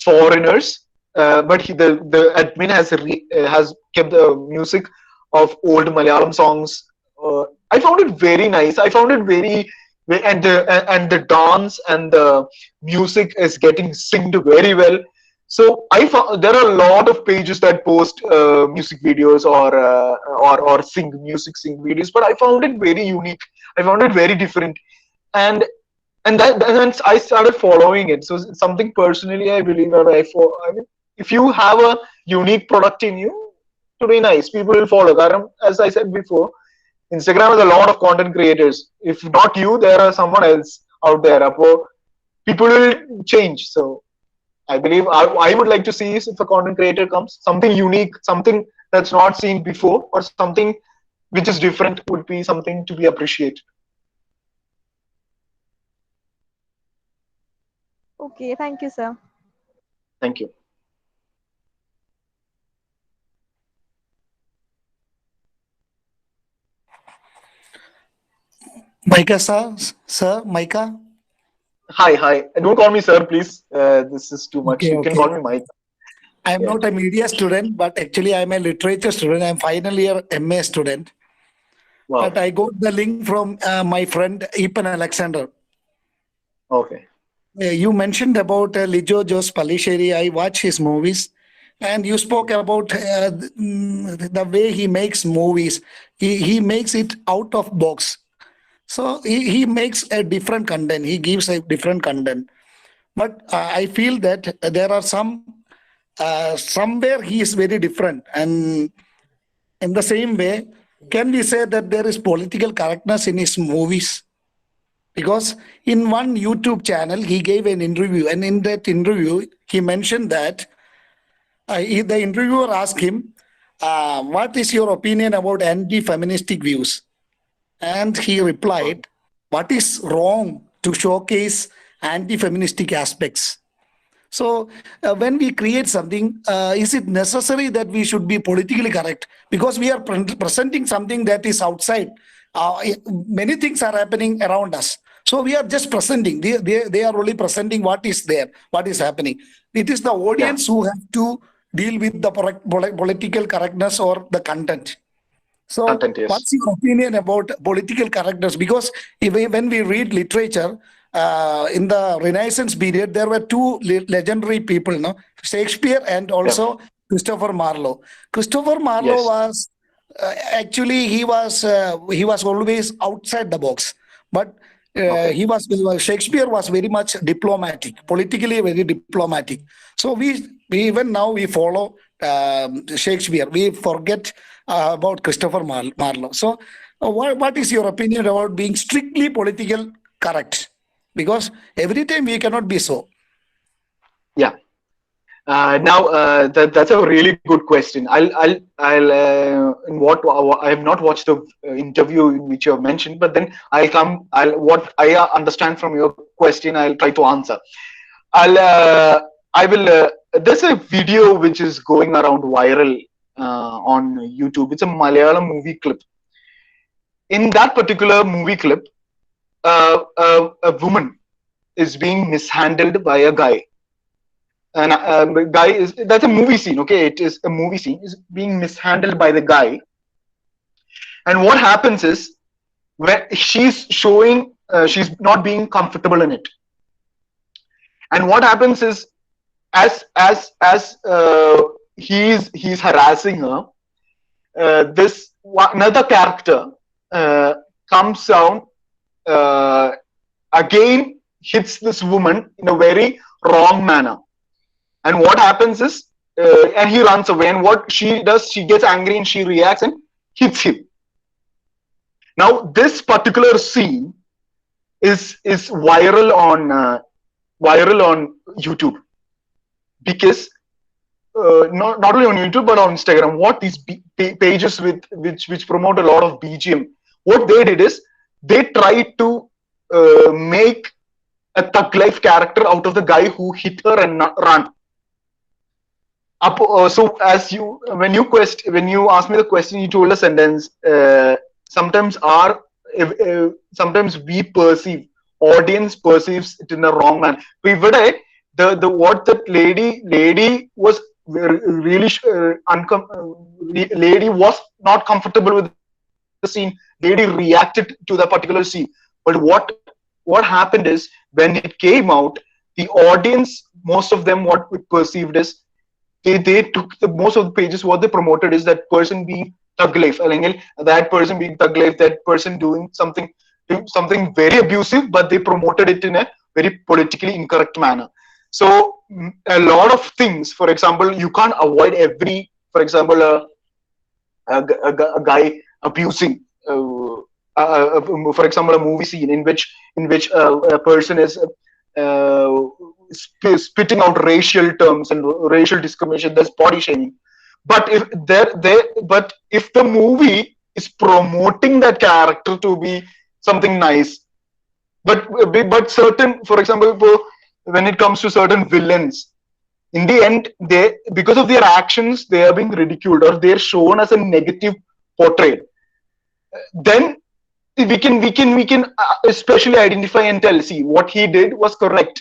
foreigners, but the admin has kept the music of old Malayalam songs. I found it very nice. I found it very, and the dance and the music is getting synced very well. So I found there are a lot of pages that post music videos or sing videos, but I found it very unique. I found it very different, and then I started following it. So it's something personally I believe that I mean, if you have a unique product in you, to be nice, people will follow. As I said before, Instagram has a lot of content creators. If not you, there are someone else out there. People will change. So I believe I would like to see if a content creator comes, something unique, something that's not seen before, or something which is different would be something to be appreciated. Okay, thank you, sir. Thank you. Micah, sir, Micah. Hi. Don't call me sir, please. This is too much. You can Okay. call me Mike. I'm Yeah. not a media student, but actually I'm a literature student. I'm final year MA student. Wow. But I got the link from my friend Epan Alexander. Okay. You mentioned about Lijo Jos Palisheri. I watch his movies, and you spoke about the way he makes movies. He makes it out of box. So he makes a different content. He gives a different content. But I feel that there are somewhere he is very different. And in the same way, can we say that there is political correctness in his movies? Because in one YouTube channel, he gave an interview, and in that interview, he mentioned that the interviewer asked him, what is your opinion about anti-feministic views? And he replied, what is wrong to showcase anti-feministic aspects? So when we create something, is it necessary that we should be politically correct? Because we are presenting something that is outside. Many things are happening around us. So we are just presenting. They are only presenting what is there, what is happening. It is the audience who have to deal with the political correctness or the content. So Content, yes. what's your opinion about political correctness? Because when we read literature, in the Renaissance period, there were two legendary people, no? Shakespeare and also Christopher Marlowe. Christopher Marlowe was actually he was always outside the box, but Shakespeare was very much diplomatic, politically very diplomatic. So we even now we follow Shakespeare. We forget about Christopher Marlowe. So what is your opinion about being strictly political correct? Because every time we cannot be so. Yeah. Now that's a really good question. I have not watched the interview in which you have mentioned, but then what I understand from your question, I'll try to answer. There's a video which is going around viral on YouTube. It's a Malayalam movie clip. In that particular movie clip, a woman is being mishandled by a guy. And the guy that's a movie scene, okay? It is a movie scene, is being mishandled by the guy. And what happens is, when she's showing, she's not being comfortable in it. And what happens is, as he's harassing her, another character comes down, again hits this woman in a very wrong manner. And what happens is, and he runs away. And what she does, she gets angry and she reacts and hits him. Now, this particular scene is viral on YouTube, because not only on YouTube but on Instagram. What these pages which promote a lot of BGM, what they did is they tried to make a thug life character out of the guy who hit her and run. So when you asked me the question, you told a sentence. Sometimes audience perceives it in a wrong manner. What that lady was really lady was not comfortable with the scene. Lady reacted to the particular scene. But what happened is, when it came out, the audience, most of them, what we perceived is they took most of the pages, what they promoted is that person being thug life, അല്ലെങ്കിൽ that person being thug life, that person doing something very abusive, but they promoted it in a very politically incorrect manner. So a lot of things, for example, you can't avoid for example, a guy abusing, for example, a movie scene in which a person is spitting out racial terms and racial discrimination. There's body shaming, but if the movie is promoting that character to be something nice, but certain, for example, when it comes to certain villains, in the end, because of their actions, they are being ridiculed or they're shown as a negative portrait. Then we can especially identify and tell, see, what he did was correct,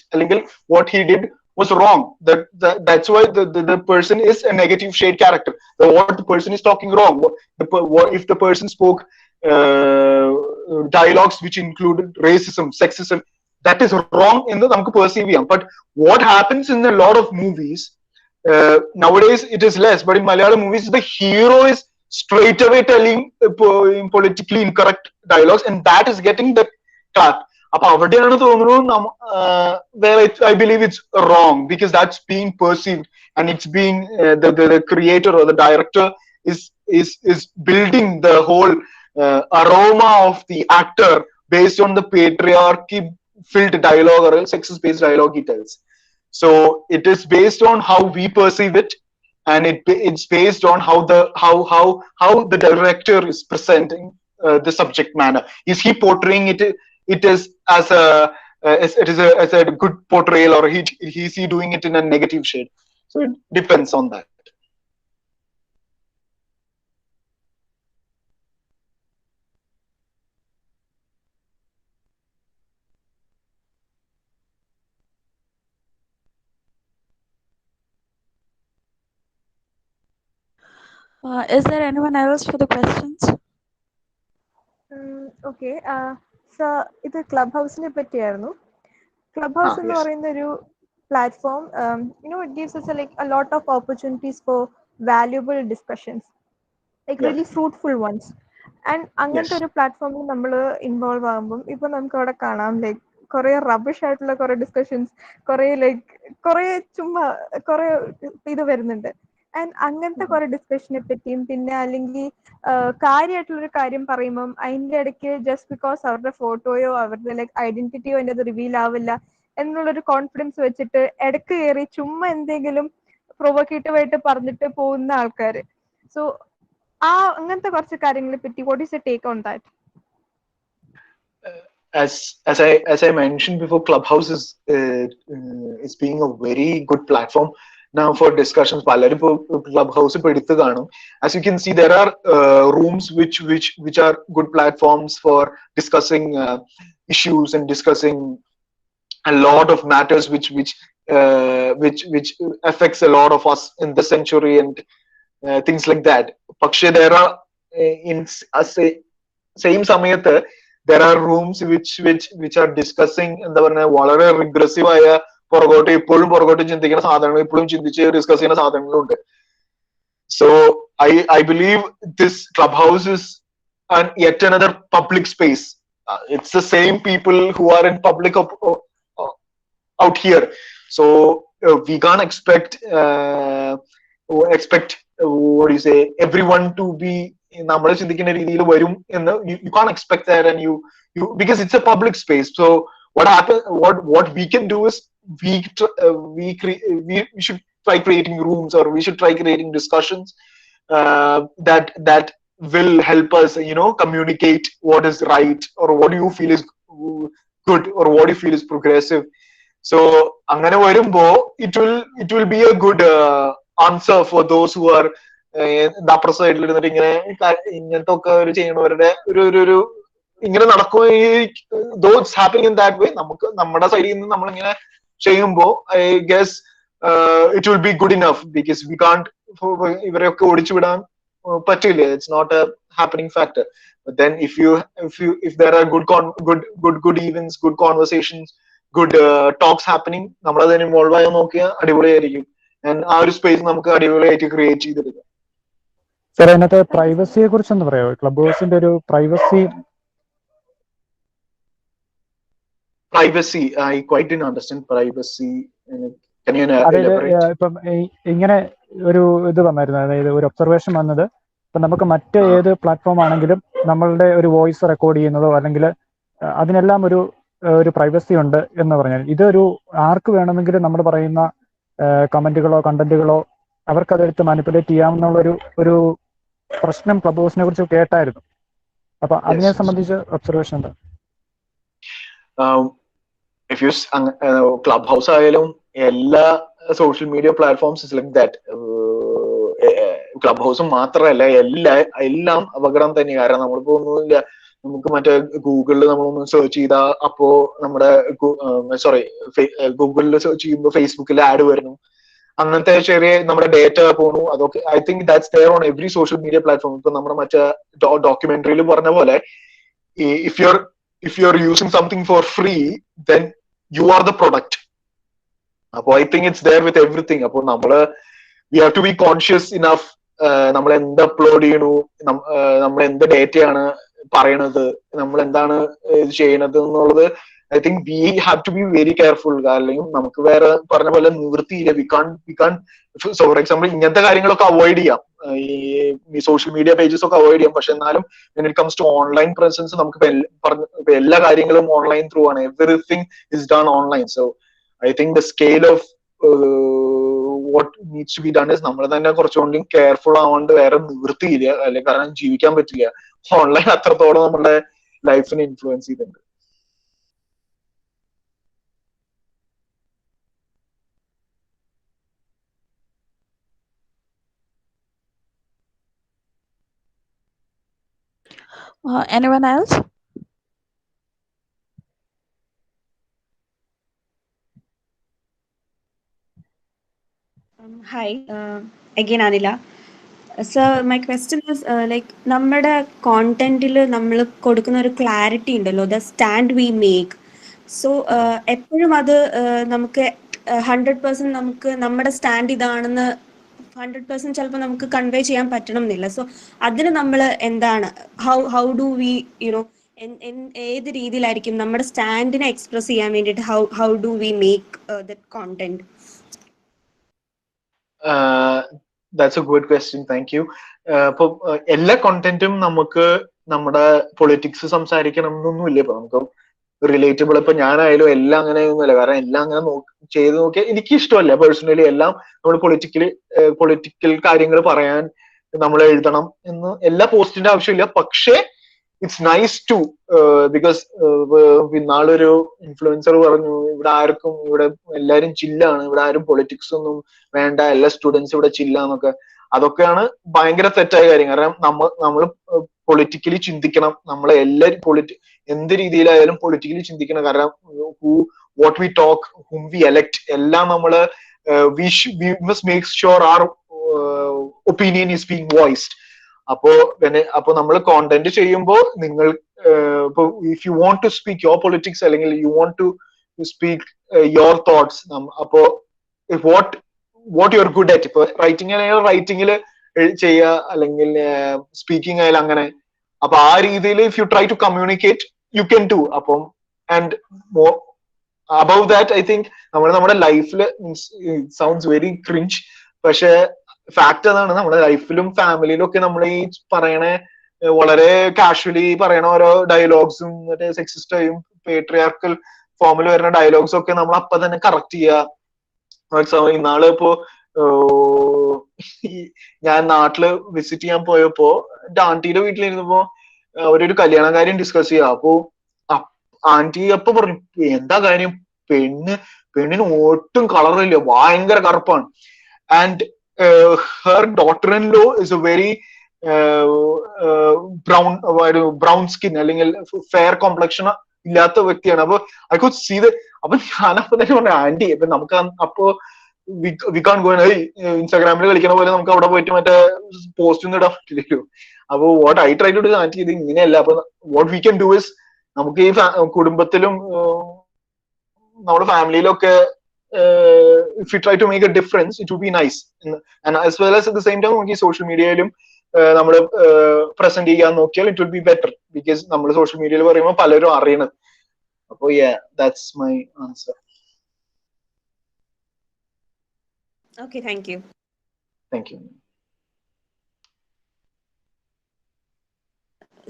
what he did was wrong. That's why the person is a negative shade character. What the person is talking wrong. If the person spoke dialogues which included racism, sexism, that is wrong in the namukku perceive cheyam. But what happens in a lot of movies nowadays, it is less, but in Malayalam movies, the hero is straight away telling politically incorrect dialogues, and that is getting the clap. Appo avideyaanu thonunu where I believe it's wrong, because that's being perceived, and it's being the creator or the director is building the whole aroma of the actor based on the patriarchy filled dialogue or sexist based dialogue he tells. So it is based on how we perceive it, and it's based on how the director is presenting the subject matter. Is he portraying it as a good portrayal, or is he doing it in a negative shade? So it depends on that. Is there anyone else for the questions? Okay. So ഇത് club ഹൗസിനെ പറ്റിയായിരുന്നു. Club house എന്ന് പറയുന്ന ഒരു platform, it gives us a lot of opportunities for valuable discussions, really fruitful ones. And അങ്ങനത്തെ ഒരു പ്ലാറ്റ്ഫോമിൽ നമ്മൾ involve ആകുമ്പോൾ ഇപ്പൊ നമുക്ക് അവിടെ കാണാം കുറെ റബിഷ് ആയിട്ടുള്ള കുറെ ഡിസ്കഷൻസ്, കുറെ ചുമ്മാ കുറെ ഇത് വരുന്നുണ്ട്. ആൻഡ് അങ്ങനത്തെ കുറെ ഡിസ്കഷനെ പറ്റിയും, പിന്നെ അല്ലെങ്കിൽ കാര്യമായിട്ടുള്ളൊരു കാര്യം പറയുമ്പം അതിന്റെ ഇടയ്ക്ക് ജസ്റ്റ് ബിക്കോസ് അവരുടെ ഫോട്ടോയോ അവരുടെ ഐഡന്റിറ്റിയോ അതിൻ്റെ അത് റിവീൽ ആവില്ല എന്നുള്ളൊരു കോൺഫിഡൻസ് വെച്ചിട്ട് ഇടയ്ക്ക് കയറി ചുമ്മാ എന്തെങ്കിലും പ്രൊവോക്കേറ്റീവ് ആയിട്ട് പറഞ്ഞിട്ട് പോകുന്ന ആൾക്കാർ. സോ അങ്ങനത്തെ കുറച്ച് കാര്യങ്ങളെ പറ്റി what is your take on that? As I mentioned before, Clubhouse is being a very good platform now for discussions. പലരും Clubhouse എടുത്ത് കാണും. As you can see, there are rooms which are good platforms for discussing issues and discussing a lot of matters which affects a lot of us in this century and things like that. പക്ഷേ there are in same സമയത്ത് there are rooms which are discussing എന്താ പറയുക, വളരെ regressive ആയ ഇപ്പോഴും പുറകോട്ട് ചിന്തിക്കുന്ന സാധനങ്ങൾ, ഇപ്പോഴും ചിന്തിച്ച് ഡിസ്കസ് ചെയ്യുന്ന സാധനങ്ങളുണ്ട്. So I believe this Clubhouse is yet another public space. It's the same people who are in public out here. So we can't expect what do you say, everyone to be നമ്മൾ ചിന്തിക്കുന്ന രീതിയിൽ വരും എന്ന്. You can't expect that, and you because it's a public space. So what we can do is we should try creating rooms, or we should try creating discussions that will help us communicate what is right, or what do you feel is good, or what do you feel is progressive. So അങ്ങനെ വരുമ്പോ it will be a good answer for those who are അപ്പുറ സൈഡിൽ ഇരുന്നിട്ട് ഇങ്ങനത്തെ ഒക്കെ ഒരു ചെയ്യണവരുടെ ഒരു ഇങ്ങനെ നടക്കുക. though it's happening in that way, നമുക്ക് നമ്മുടെ സൈഡിൽ നിന്ന് നമ്മളിങ്ങനെ ചെയ്യുമ്പോ I guess it will be good enough, because we can't ഇവരെയൊക്കെ ഓടിച്ചു വിടാൻ പറ്റില്ല. It's not a happening factor. But then if there are good events, good conversations good talks happening, നമ്മളതിന് ഇൻവോൾവ് ആയി നോക്കിയാൽ അടിപൊളിയായിരിക്കും. ആൻഡ് ആ ഒരു സ്പേസ് നമുക്ക് അടിപൊളിയായിട്ട് ക്രിയേറ്റ് ചെയ്തെടുക്കാം. സാർ, അതിനകത്ത് പ്രൈവസിയെ കുറിച്ചൊന്ന് പറയാമോ? ക്ലബ് ഹൗസിന്റെ ഒരു privacy. Privacy, I quite didn't understand privacy. Can you അതായത് elaborate? ഇപ്പം ഇങ്ങനെ ഒരു ഇത് വന്നായിരുന്നു, അതായത് ഒരു ഒബ്സർവേഷൻ വന്നത്, ഇപ്പം നമുക്ക് മറ്റ് ഏത് പ്ലാറ്റ്ഫോം ആണെങ്കിലും നമ്മളുടെ ഒരു വോയിസ് റെക്കോർഡ് ചെയ്യുന്നതോ അല്ലെങ്കിൽ അതിനെല്ലാം ഒരു പ്രൈവസി ഉണ്ട് എന്ന് പറഞ്ഞാൽ, ഇതൊരു ആർക്ക് വേണമെങ്കിലും നമ്മൾ പറയുന്ന കമന്റുകളോ കണ്ടന്റുകളോ അവർക്കതെടുത്ത് മാനിപ്പുലേറ്റ് ചെയ്യാമെന്നുള്ളൊരു ഒരു പ്രശ്നം ക്ലബ് ഹൗസിനെ കുറിച്ച് കേട്ടായിരുന്നു. അപ്പൊ അതിനെ സംബന്ധിച്ച് ഒബ്സർവേഷൻ എന്താ? If you ക്ലബ് ഹൗസ് ആയാലും എല്ലാ social media platforms is like that. Club house മാത്രമല്ല, എല്ലാം അപകടം തന്നെ. കാരണം നമ്മളിപ്പോ ഒന്നുമില്ല, നമുക്ക് മറ്റേ ഗൂഗിളിൽ നമ്മളൊന്ന് സെർച്ച് ചെയ്താൽ അപ്പോ നമ്മുടെ ഗൂഗിളിൽ സെർച്ച് ചെയ്യുമ്പോൾ ഫേസ്ബുക്കിൽ ആഡ് വരുന്നു. അങ്ങനത്തെ ചെറിയ നമ്മുടെ ഡേറ്റ പോണു. അതൊക്കെ I think that's their own every social media platform. ഇപ്പൊ നമ്മുടെ മറ്റേ ഡോക്യുമെന്ററിയിൽ പറഞ്ഞ പോലെ, if you're using something for free, then you are the product. അപ്പൊ I think it's there with everything. അപ്പൊ we have to be conscious enough. നമ്മൾ എന്ത് upload ചെയ്യണു, നമ്മൾ എന്ത് ഡേറ്റയാണ് പറയണത്, നമ്മൾ എന്താണ് ഇത് ചെയ്യണത് എന്നുള്ളത് I think we have to be very careful. അല്ലെങ്കിൽ നമുക്ക് വേറെ പറഞ്ഞ പോലെ നിവൃത്തിയില്ല. we can't so for example ഇങ്ങനത്തെ കാര്യങ്ങളൊക്കെ അവോയ്ഡ് ചെയ്യാം, ഈ സോഷ്യൽ മീഡിയ പേജസ് ഒക്കെ അവോയ്ഡ് ചെയ്യാം. പക്ഷെ എന്നാലും when it comes to online presence നമുക്ക് എല്ലാ കാര്യങ്ങളും ഓൺലൈൻ ത്രൂ ആണ്. everything is done online. So I think the scale of what needs to be done is നമ്മൾ തന്നെ കുറച്ചുകൂടി കെയർഫുൾ ആവാണ്ട് വേറെ നിവൃത്തിയില്ല. അല്ലെങ്കിൽ കാരണം ജീവിക്കാൻ പറ്റില്ല. ഓൺലൈൻ അത്രത്തോളം നമ്മുടെ ലൈഫിനെ ഇൻഫ്ലുവൻസ് ചെയ്തിട്ടുണ്ട്. Anyone else? Hi, again Anila. So my question is like നമ്മുടെ കോണ്ടന്റിൽ നമ്മൾ കൊടുക്കുന്ന ഒരു ക്ലാരിറ്റി ഉണ്ടല്ലോ, the stand we make. So എപ്പോഴും അത് നമുക്ക് 100% നമുക്ക് നമ്മുടെ സ്റ്റാൻഡ് ഇതാണെന്ന് 100% ചിലപ്പോൾ നമുക്ക് കൺവേ ചെയ്യാൻ പറ്റണം എന്നില്ല. സോ അതിന് നമ്മൾ എന്താണ്, ഹൗ ഡു വി യുനോ, ഏത് രീതിയിലായിരിക്കും നമ്മുടെ സ്റ്റാൻഡിനെ എക്സ്പ്രസ് ചെയ്യാൻ വേണ്ടിയിട്ട് how do we make the content? That's a good question. Thank you. ഇപ്പൊ എല്ലാ കോണ്ടന്റും നമുക്ക് നമ്മുടെ പൊളിറ്റിക്സ് സംസാരിക്കണം എന്നൊന്നുമില്ല. ഇപ്പൊ നമുക്ക് റിലേറ്റബിൾ, ഇപ്പൊ ഞാനായാലും എല്ലാം അങ്ങനെയൊന്നുമില്ല. കാരണം എല്ലാം അങ്ങനെ ചെയ്ത് നോക്കിയാൽ എനിക്ക് ഇഷ്ടമല്ല പേഴ്സണലി. എല്ലാം നമ്മൾ പൊളിറ്റിക്കൽ കാര്യങ്ങൾ പറയാൻ നമ്മൾ എഴുതണം എന്ന് എല്ലാ പോസ്റ്റിന്റെ ആവശ്യമില്ല. പക്ഷേ ഇറ്റ്സ് നൈസ് ടു ബിക്കോസ് ഇന്നാളൊരു ഇൻഫ്ലുവൻസർ പറഞ്ഞു, ഇവിടെ എല്ലാരും ചില്ലാണ്, ഇവിടെ ആരും പൊളിറ്റിക്സ് ഒന്നും വേണ്ട, എല്ലാ സ്റ്റുഡൻസ് ഇവിടെ ചില്ലാന്നൊക്കെ. അതൊക്കെയാണ് ഭയങ്കര തെറ്റായ കാര്യം. കാരണം നമ്മൾ പൊളിറ്റിക്കലി ചിന്തിക്കണം. നമ്മളെ എല്ലാവരും എന്ത് രീതിയിലായാലും പൊളിറ്റിക്കലി ചിന്തിക്കണം. കാരണം what we talk, whom we elect, എല്ലാം നമ്മള് we must make sure our opinion is being voiced. അപ്പോ നമ്മൾ കോണ്ടന്റ് ചെയ്യുമ്പോൾ നിങ്ങൾ ഇപ്പൊ if you want to speak your politics അല്ലെങ്കിൽ you want to speak your thoughts, അപ്പോ what you are good at. ഇപ്പൊ റൈറ്റിംഗിൽ ചെയ്യുക, അല്ലെങ്കിൽ സ്പീക്കിംഗ് ആയാലും അങ്ങനെ. അപ്പൊ ആ രീതിയിൽ if you try to communicate you can do. അപ്പം and above that I think നമ്മുടെ ലൈഫിൽ സൗണ്ട്സ് വെരി ക്രിഞ്ച്, പക്ഷെ ഫാക്ട് അതാണ്. നമ്മുടെ ലൈഫിലും ഫാമിലിയിലും ഒക്കെ നമ്മൾ ഈ പറയണ വളരെ കാഷ്വലി പറയണ ഓരോ ഡയലോഗ്സും മറ്റേ സെക്സിസ്റ്റായും പേട്രിയാർക്കൽ ഫോമിൽ വരുന്ന ഡയലോഗ്സും ഒക്കെ നമ്മൾ അപ്പൊ തന്നെ കറക്റ്റ് ചെയ്യുക. ഇന്നാള് ഇപ്പോ ഞാൻ നാട്ടില് വിസിറ്റ് ചെയ്യാൻ പോയപ്പോ എന്റെ ആന്റിയുടെ വീട്ടിലിരുന്നപ്പോ അവരൊരു കല്യാണകാര്യം ഡിസ്കസ് ചെയ്യാം. അപ്പോ ആന്റി അപ്പൊ പറഞ്ഞു, എന്താ കാര്യം, പെണ്ണിന് ഒട്ടും കളറില്ല, ഭയങ്കര കറുപ്പാണ്. And her daughter-in-law is a very brown skin, അല്ലെങ്കിൽ ഫെയർ കോംപ്ലക്ഷൻ ഇല്ലാത്ത വ്യക്തിയാണ്. അപ്പൊ ഐ കുഡ് സീ ദ. അപ്പൊ ഞാനപ്പോ തന്നെ പറഞ്ഞു, ആന്റി ഇപ്പൊ നമുക്ക് അപ്പോ വി കാൺ ഗോ, ഇൻസ്റ്റാഗ്രാമിൽ കളിക്കണ പോലെ നമുക്ക് അവിടെ പോയിട്ട് മറ്റേ പോസ്റ്റ് ഒന്നും ഇടാൻ പറ്റില്ലല്ലോ. അപ്പൊ what I try to do, ആന്റി ഇത് ഇങ്ങനെയല്ല. അപ്പൊ what we can do is, നമുക്ക് ഈ കുടുംബത്തിലും നമ്മുടെ ഫാമിലിയിലൊക്കെ if you try to make a difference, it would be nice. And as well as at the same time നമുക്ക് ഈ സോഷ്യൽ മീഡിയയിലും നമ്മൾ പ്രസന്റ് ചെയ്യാൻ നോക്കിയാൽ it would be better, because നമ്മൾ സോഷ്യൽ മീഡിയയിൽ പറയുമ്പോൾ പലരും അറിയണത്. അപ്പോൾ yeah, that's my answer. Okay, thank you. Thank you.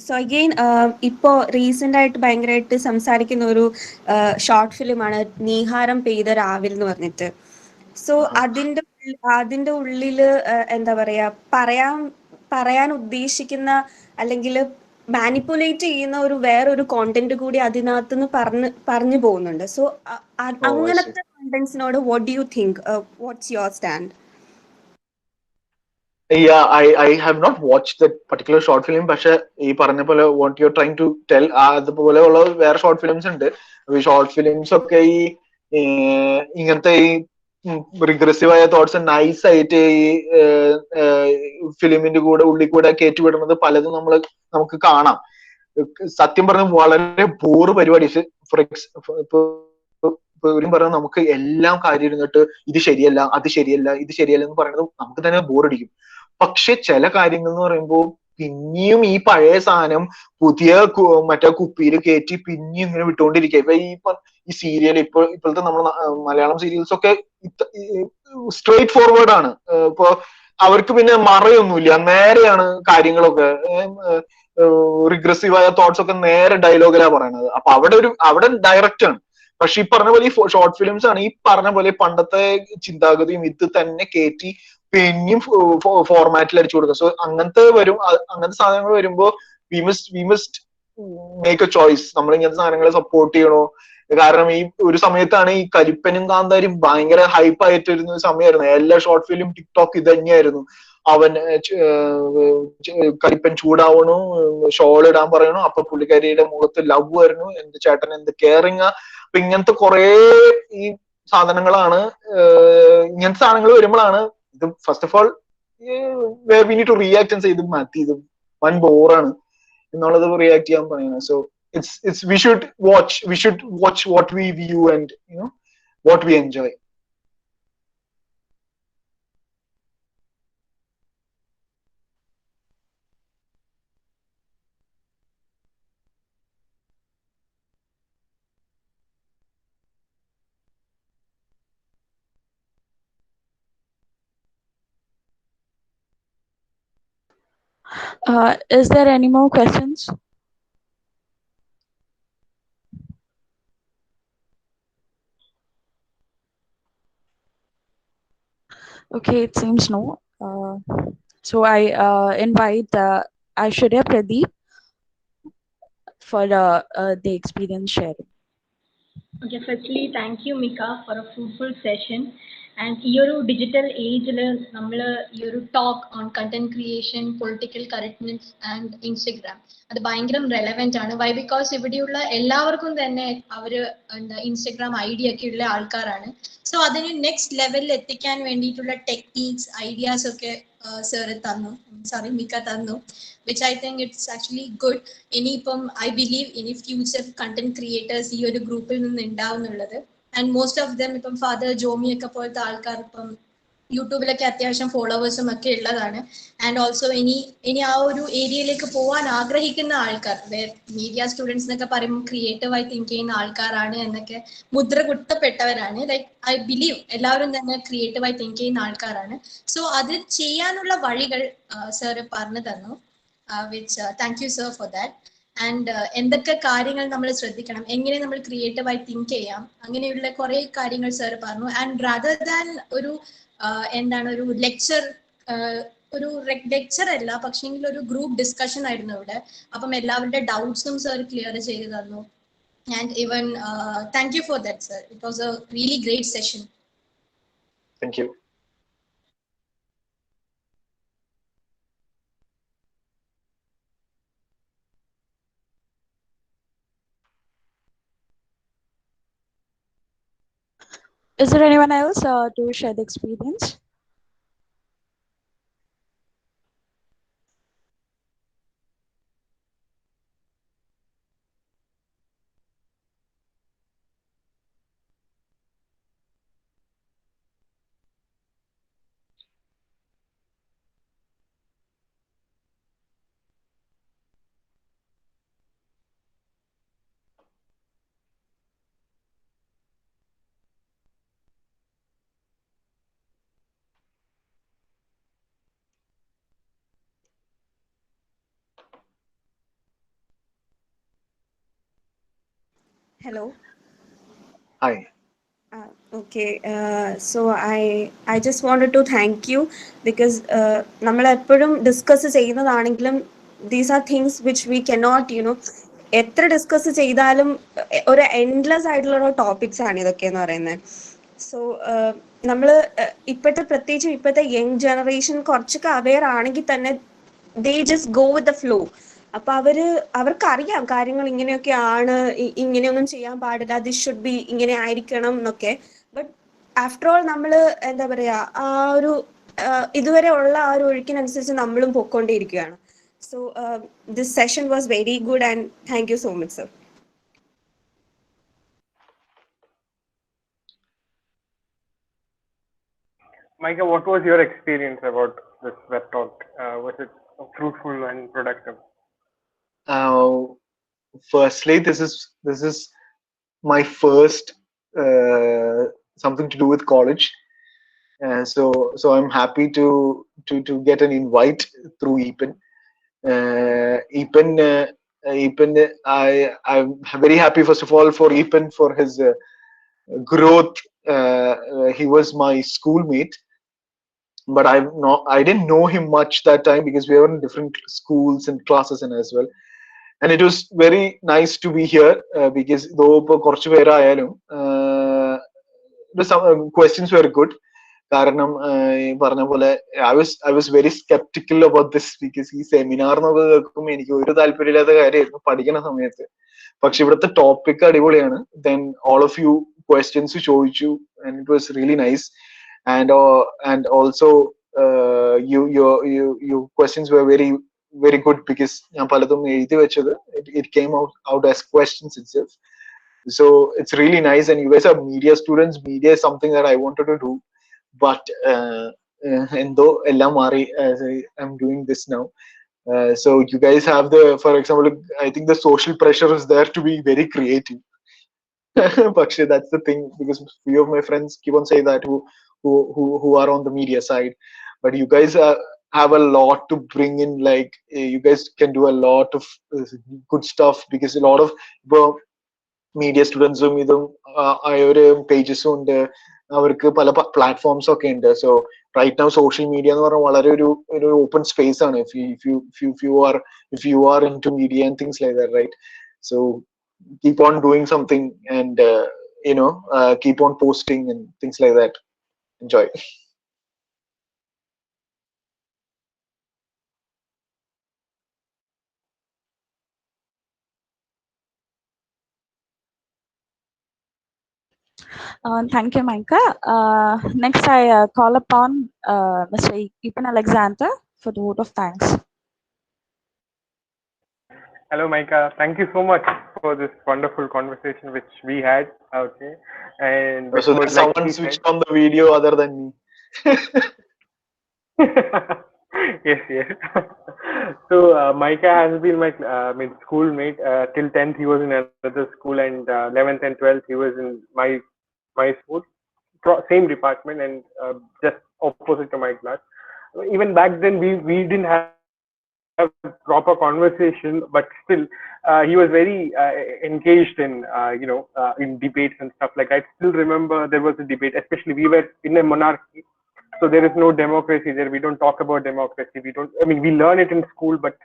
So again ഇപ്പോൾ റീസെൻ്റ് ആയിട്ട് ഭയങ്കരമായിട്ട് സംസാരിക്കുന്ന ഒരു ഷോർട്ട് ഫിലിമാണ് നീഹാരം പെയ്ത രാവിൽ എന്ന് പറഞ്ഞിട്ട്. സോ അതിൻ്റെ ഉള്ളിൽ എന്താ പറയുക, പറയാൻ ഉദ്ദേശിക്കുന്ന അല്ലെങ്കിൽ മാനിപ്പുലേറ്റ് ചെയ്യുന്ന വേറൊരു കോണ്ടന്റ് കൂടി അതിനകത്തുനിന്ന് പറഞ്ഞു പോകുന്നുണ്ട്. സോ അങ്ങനത്തെ കോണ്ടന്റ്സിനോട് what do you think, what's your stand? Yeah, I have not watched that particular short film, പക്ഷെ ഈ പറഞ്ഞ പോലെ what you're trying to tell, അതുപോലെയുള്ള വേറെ ഷോർട്ട് ഫിലിംസ് ഉണ്ട്. ഈ ഷോർട്ട് ഫിലിംസ് ഒക്കെ ഈ ഇങ്ങനത്തെ ഈ റിഗ്രസീവ് ആയ തോട്ട്സ് നൈസ് ആയിട്ട് ഈ ഫിലിമിന്റെ ഉള്ളിൽ കൂടെ കയറ്റിവിടുന്നത് പലതും നമുക്ക് കാണാം. സത്യം പറഞ്ഞ വളരെ ബോറ് പരിപാടി. ഫോർ പറഞ്ഞാൽ നമുക്ക് എല്ലാം കാര്യം ഇരുന്നിട്ട് ഇത് ശരിയല്ല, അത് ശരിയല്ല, ഇത് ശരിയല്ല എന്ന് പറയുന്നത് നമുക്ക് തന്നെ ബോറടിക്കും. പക്ഷെ ചില കാര്യങ്ങൾ എന്ന് പറയുമ്പോൾ പിന്നെയും ഈ പഴയ സാധനം പുതിയ മറ്റേ കുപ്പിയിൽ കയറ്റി പിന്നെയും ഇങ്ങനെ വിട്ടുകൊണ്ടിരിക്കുക. ഇപ്പൊ ഈ സീരിയൽ ഇപ്പോഴത്തെ നമ്മുടെ മലയാളം സീരിയൽസ് ഒക്കെ സ്ട്രെയിറ്റ് ഫോർവേഡ് ആണ്. ഇപ്പൊ അവർക്ക് പിന്നെ മറയൊന്നുമില്ല, നേരെയാണ് കാര്യങ്ങളൊക്കെ. റിഗ്രസീവായ തോട്ട്സ് ഒക്കെ നേരെ ഡയലോഗിലാ പറയുന്നത്. അപ്പൊ അവിടെ ഡയറക്റ്റ് ആണ്. പക്ഷെ ഈ പറഞ്ഞ പോലെ ഈ ഷോർട്ട് ഫിലിംസ് ആണ് ഈ പറഞ്ഞ പോലെ പണ്ടത്തെ ചിന്താഗതിയും ഇത് തന്നെ കയറ്റി പിന്നെയും ഫോർമാറ്റിൽ അടിച്ചു കൊടുക്കുക. സോ അങ്ങനത്തെ സാധനങ്ങൾ വരുമ്പോ V must make A choice. നമ്മൾ ഇങ്ങനത്തെ സാധനങ്ങളെ സപ്പോർട്ട് ചെയ്യണോ? കാരണം ഈ ഒരു സമയത്താണ് ഈ കരിപ്പനും കാന്താരും ഭയങ്കര ഹൈപ്പ് ആയിട്ടിരുന്ന സമയമായിരുന്നു. എല്ലാ ഷോർട്ട് ഫിലിം ടിക്ടോക്ക് ഇത് തന്നെയായിരുന്നു. അവൻ കരിപ്പൻ ചൂടാവണു, ഷോൾ ഇടാൻ പറയണു, അപ്പൊ പുള്ളിക്കാരിയുടെ മുഖത്ത് ലവ് വരുന്നു, എന്ത് ചേട്ടൻ എന്ത് കെയറിങ്. അപ്പൊ ഇങ്ങനത്തെ കുറെ ഈ സാധനങ്ങളാണ്. ഇങ്ങനത്തെ സാധനങ്ങൾ വരുമ്പോഴാണ് ഇത് first of all we need to react and say ഇത് മതി, ഇത് വൻ ബോറാണ് എന്നുള്ളത് റിയാക്ട് ചെയ്യാൻ പറയുന്നത്. So we should watch what we view and what we enjoy. Is there any more questions? Okay, it seems no. So I invite Aishwarya Pradeep for the experience sharing. Okay, firstly, thank you, Mika, for a fruitful session. And your digital age, your talk on content creation, political correctness, and Instagram. അത് ഭയങ്കര relevant ആണ്. Y? Because ഇവിടെയുള്ള എല്ലാവർക്കും തന്നെ അവര് Instagram I D ഒക്കെ ഉള്ള ആൾക്കാരാണ്. സോ അതിന് നെക്സ്റ്റ് ലെവലിൽ എത്തിക്കാൻ വേണ്ടിയിട്ടുള്ള ടെക്നീക്സ്, ഐഡിയാസ് ഒക്കെ മിക്ക തന്നു, which I think it's actually good. ഇനിയിപ്പം ഐ ബിലീവ് ഇനി ഫ്യൂച്ചർ കണ്ടന്റ് ക്രിയേറ്റേഴ്സ് ഈ ഒരു ഗ്രൂപ്പിൽ നിന്ന് ഉണ്ടാവുന്നുള്ളത്. ആൻഡ് മോസ്റ്റ് ഓഫ് ദം ഇപ്പം ഫാദർ ജോമി ഒക്കെ പോലത്തെ ആൾക്കാർ ഇപ്പം യൂട്യൂബിലൊക്കെ അത്യാവശ്യം ഫോളോവേഴ്സും ഒക്കെ ഉള്ളതാണ്. ആൻഡ് ഓൾസോ ഇനി ആ ഒരു ഏരിയയിലേക്ക് പോകാൻ ആഗ്രഹിക്കുന്ന ആൾക്കാർ, മീഡിയ സ്റ്റുഡൻസ് എന്നൊക്കെ പറയുമ്പോൾ ക്രിയേറ്റീവായി തിങ്ക് ചെയ്യുന്ന ആൾക്കാരാണ് എന്നൊക്കെ മുദ്ര കുത്തപ്പെട്ടവരാണ്. ലൈക്ക് ഐ ബിലീവ് എല്ലാവരും തന്നെ ക്രിയേറ്റീവായി തിങ്ക് ചെയ്യുന്ന ആൾക്കാരാണ്. സോ അത് ചെയ്യാനുള്ള വഴികൾ സർ പറഞ്ഞു തന്നു, which thank you sir for that. And എന്തൊക്കെ കാര്യങ്ങൾ നമ്മൾ ശ്രദ്ധിക്കണം, എങ്ങനെ നമ്മൾ ക്രിയേറ്റീവായി തിങ്ക് ചെയ്യാം, അങ്ങനെയുള്ള കുറെ കാര്യങ്ങൾ സർ പറഞ്ഞു. ആൻഡ് റാദർ ദാൻ ഒരു ഒരു ലെക്ചർ, ഒരു ലെക്ചർ അല്ല പക്ഷെങ്കിൽ ഒരു ഗ്രൂപ്പ് ഡിസ്കഷൻ ആയിരുന്നു ഇവിടെ. അപ്പം എല്ലാവരുടെ ഡൗട്ട്സും സർ ക്ലിയർ ചെയ്ത് തന്നു. And even thank you for that sir. It was A really great session. Thank you. Is there anyone else to share the experience? Hello. Hi. Okay. So I just wanted to thank you because നമ്മൾ എപ്പോഴും discuss ചെയ്യുന്നതാണെങ്കിലും these are things which we cannot, എത്ര discuss ചെയ്താലും ഒരു endless ആയിട്ടുള്ള topics ആണ് ഇതൊക്കെ എന്ന് പറയുന്നത്. സോ നമ്മൾ പ്രത്യേകിച്ച് ഇപ്പോഴത്തെ യങ് ജനറേഷൻ കുറച്ചൊക്കെ അവെയർ ആണെങ്കിൽ തന്നെ they just go with the flow. അപ്പൊ അവർക്കറിയാം കാര്യങ്ങൾ ഇങ്ങനെയൊക്കെയാണ്, ഇങ്ങനെയൊന്നും ചെയ്യാൻ പാടില്ല, ദിസ് ഷുഡ് ബി ഇങ്ങനെ ആയിരിക്കണം എന്നൊക്കെ. ബട്ട് ആഫ്റ്റർ ഓൾ നമ്മൾ എന്താ പറയാ, ആ ഒരു ഇതുവരെ ഉള്ള ആ ഒരു ഒഴുക്കിനനുസരിച്ച് നമ്മളും പൊക്കോണ്ടിരിക്കുകയാണ്. So this session was very good and thank you so much sir. Micah, what was your experience about this web talk? Was it fruitful and productive? Firstly, this is my first something to do with college, so I'm happy to get an invite through EPEN. EPEN, I'm very happy first of all for EPEN for his growth. He was my schoolmate, but I didn't know him much that time because we were in different schools and classes and as well. And it was very nice to be here because though കുറച്ചു പേരായാലും some questions were good. കാരണം ഈ പറഞ്ഞ പോലെ I was very skeptical about this because ഈ seminar എന്നൊക്കെ കേൾക്കുമ്പോൾ എനിക്ക് ഒരു താല്പര്യമില്ലാത്ത കാര്യമായിരുന്നു പഠിക്കുന്ന സമയത്ത്. പക്ഷെ ഇവിടുത്തെ ടോപ്പിക് അടിപൊളിയാണ്. Then all of you questions ചോദിച്ചു and it was really nice. And also your questions were very good because ഞാൻ പലതും എഴുതി വെച്ചത് it came out as questions itself. So it's really nice, and you guys are media students. Media is something that I wanted to do, but എന്തോ എല്ലാം മാറി. I'm doing this now. So you guys have for example, I think the social pressure is there to be very creative. But that's the thing, because few of my friends keep on saying that who are on the media side, but you guys have a lot to bring in. Like you guys can do a lot of good stuff because a lot of media students ഇതും ഒരു പേജസും ഉണ്ട്, അവർക്ക് പല platforms ഒക്കെ ഉണ്ട്. So right now social media എന്ന് പറഞ്ഞാൽ വളരെ ഒരു ഓപ്പൺ സ്പേസ് ആണ് if you are into media and things like that, right? So keep on doing something and keep on posting and things like that. Enjoy. Thank you, Micah. Next, I call upon Mr. Ethan Alexander for the vote of thanks. Hello, Micah. Thank you so much for this wonderful conversation which we had. Okay, and so there's someone switched on the video other than me. Yes. So Micah has been my schoolmate till 10th. He was in another school, and 11th and 12th he was in my school, same department, and just opposite to my class. Even back then we didn't have proper conversation, but still he was very engaged in in debates and stuff like that. I still remember there was a debate, especially we were in a monarchy, so there is no democracy there. We don't talk about democracy. We learn it in school, but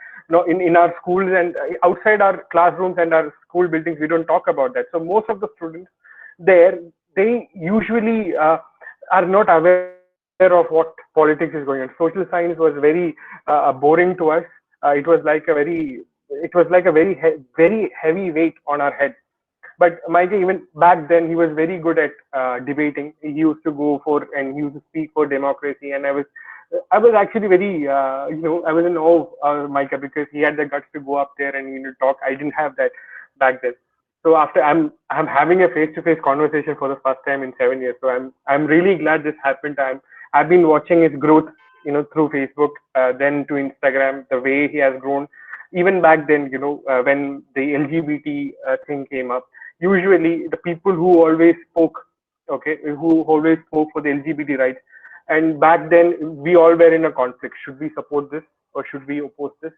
in our schools and outside our classrooms and our school buildings, we don't talk about that. So most of the students there, they usually are not aware of what politics is going on. Social science was very boring to us. It was like a very very heavy weight on our head. But Micah, even back then, he was very good at debating. He used to go for and he used to speak for democracy, and I was actually very I was in awe of Micah because he had the guts to go up there and talk. I didn't have that back then. So after I'm having a face-to-face conversation for the first time in 7 years. So I'm really glad this happened. I've been watching his growth, through Facebook, then to Instagram, the way he has grown. Even back then, when the LGBT thing came up, usually the people who always spoke for the LGBT rights, and back then we all were in a conflict. Should we support this or should we oppose this?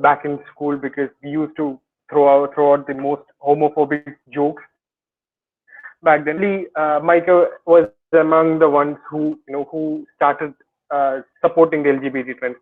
Back in school, because we used to throughout the most homophobic jokes back then. Micah was among the ones who started supporting the LGBT trends.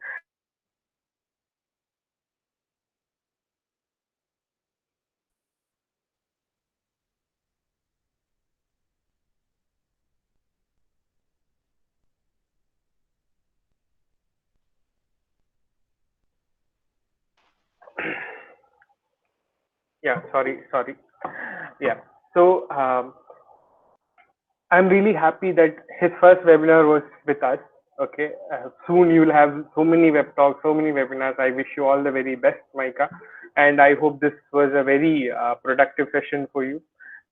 Yeah, sorry. Yeah. So I'm really happy that his first webinar was with us. Okay. Soon you will have so many web talks, so many webinars. I wish you all the very best, Micah. And I hope this was a very productive session for you.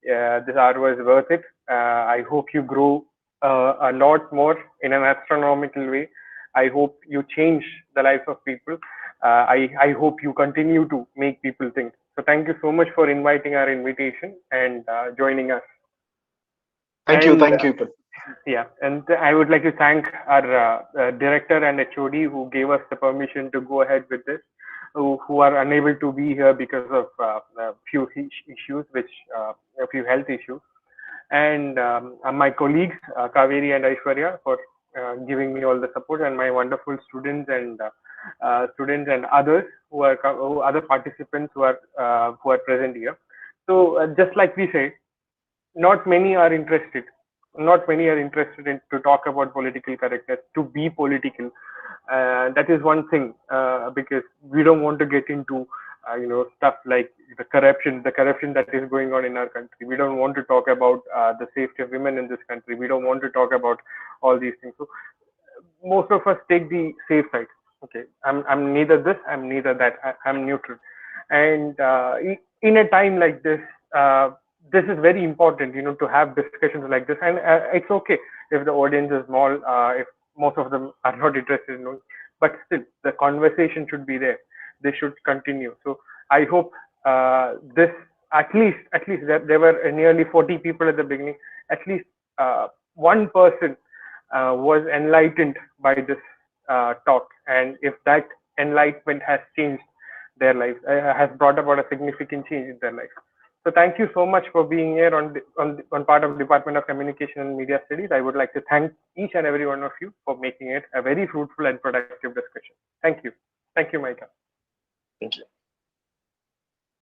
This hour was worth it. I hope you grow a lot more in an astronomical way. I hope you change the lives of people. I hope you continue to make people think. So thank you so much for inviting our invitation and joining us. Thank you. Yeah, and I would like to thank our director and HOD who gave us the permission to go ahead with this, who are unable to be here because of a few issues, a few health issues, and my colleagues Kaveri and Aishwarya for giving me all the support, and my wonderful students and others other participants who are present here. So just like we said, not many are interested in to talk about political correctness, to be political. That is one thing, because we don't want to get into stuff like the corruption that is going on in our country. We don't want to talk about the safety of women in this country. We don't want to talk about all these things. So most of us take the safe side. Okay, I'm neither this, I'm neither that. I'm neutral. And in a time like this, this is very important, to have discussions like this. And it's okay if the audience is small, if most of them are not interested in, but still the conversation should be there. They should continue. So I hope this at least there were nearly 40 people at the beginning. At least one person was enlightened by this talk, and if that enlightenment has changed their lives, has brought about a significant change in their life. So thank you so much for being here on part of Department of Communication and Media Studies. I would like to thank each and every one of you for making it a very fruitful and productive discussion. Thank you, Micah. Thank you.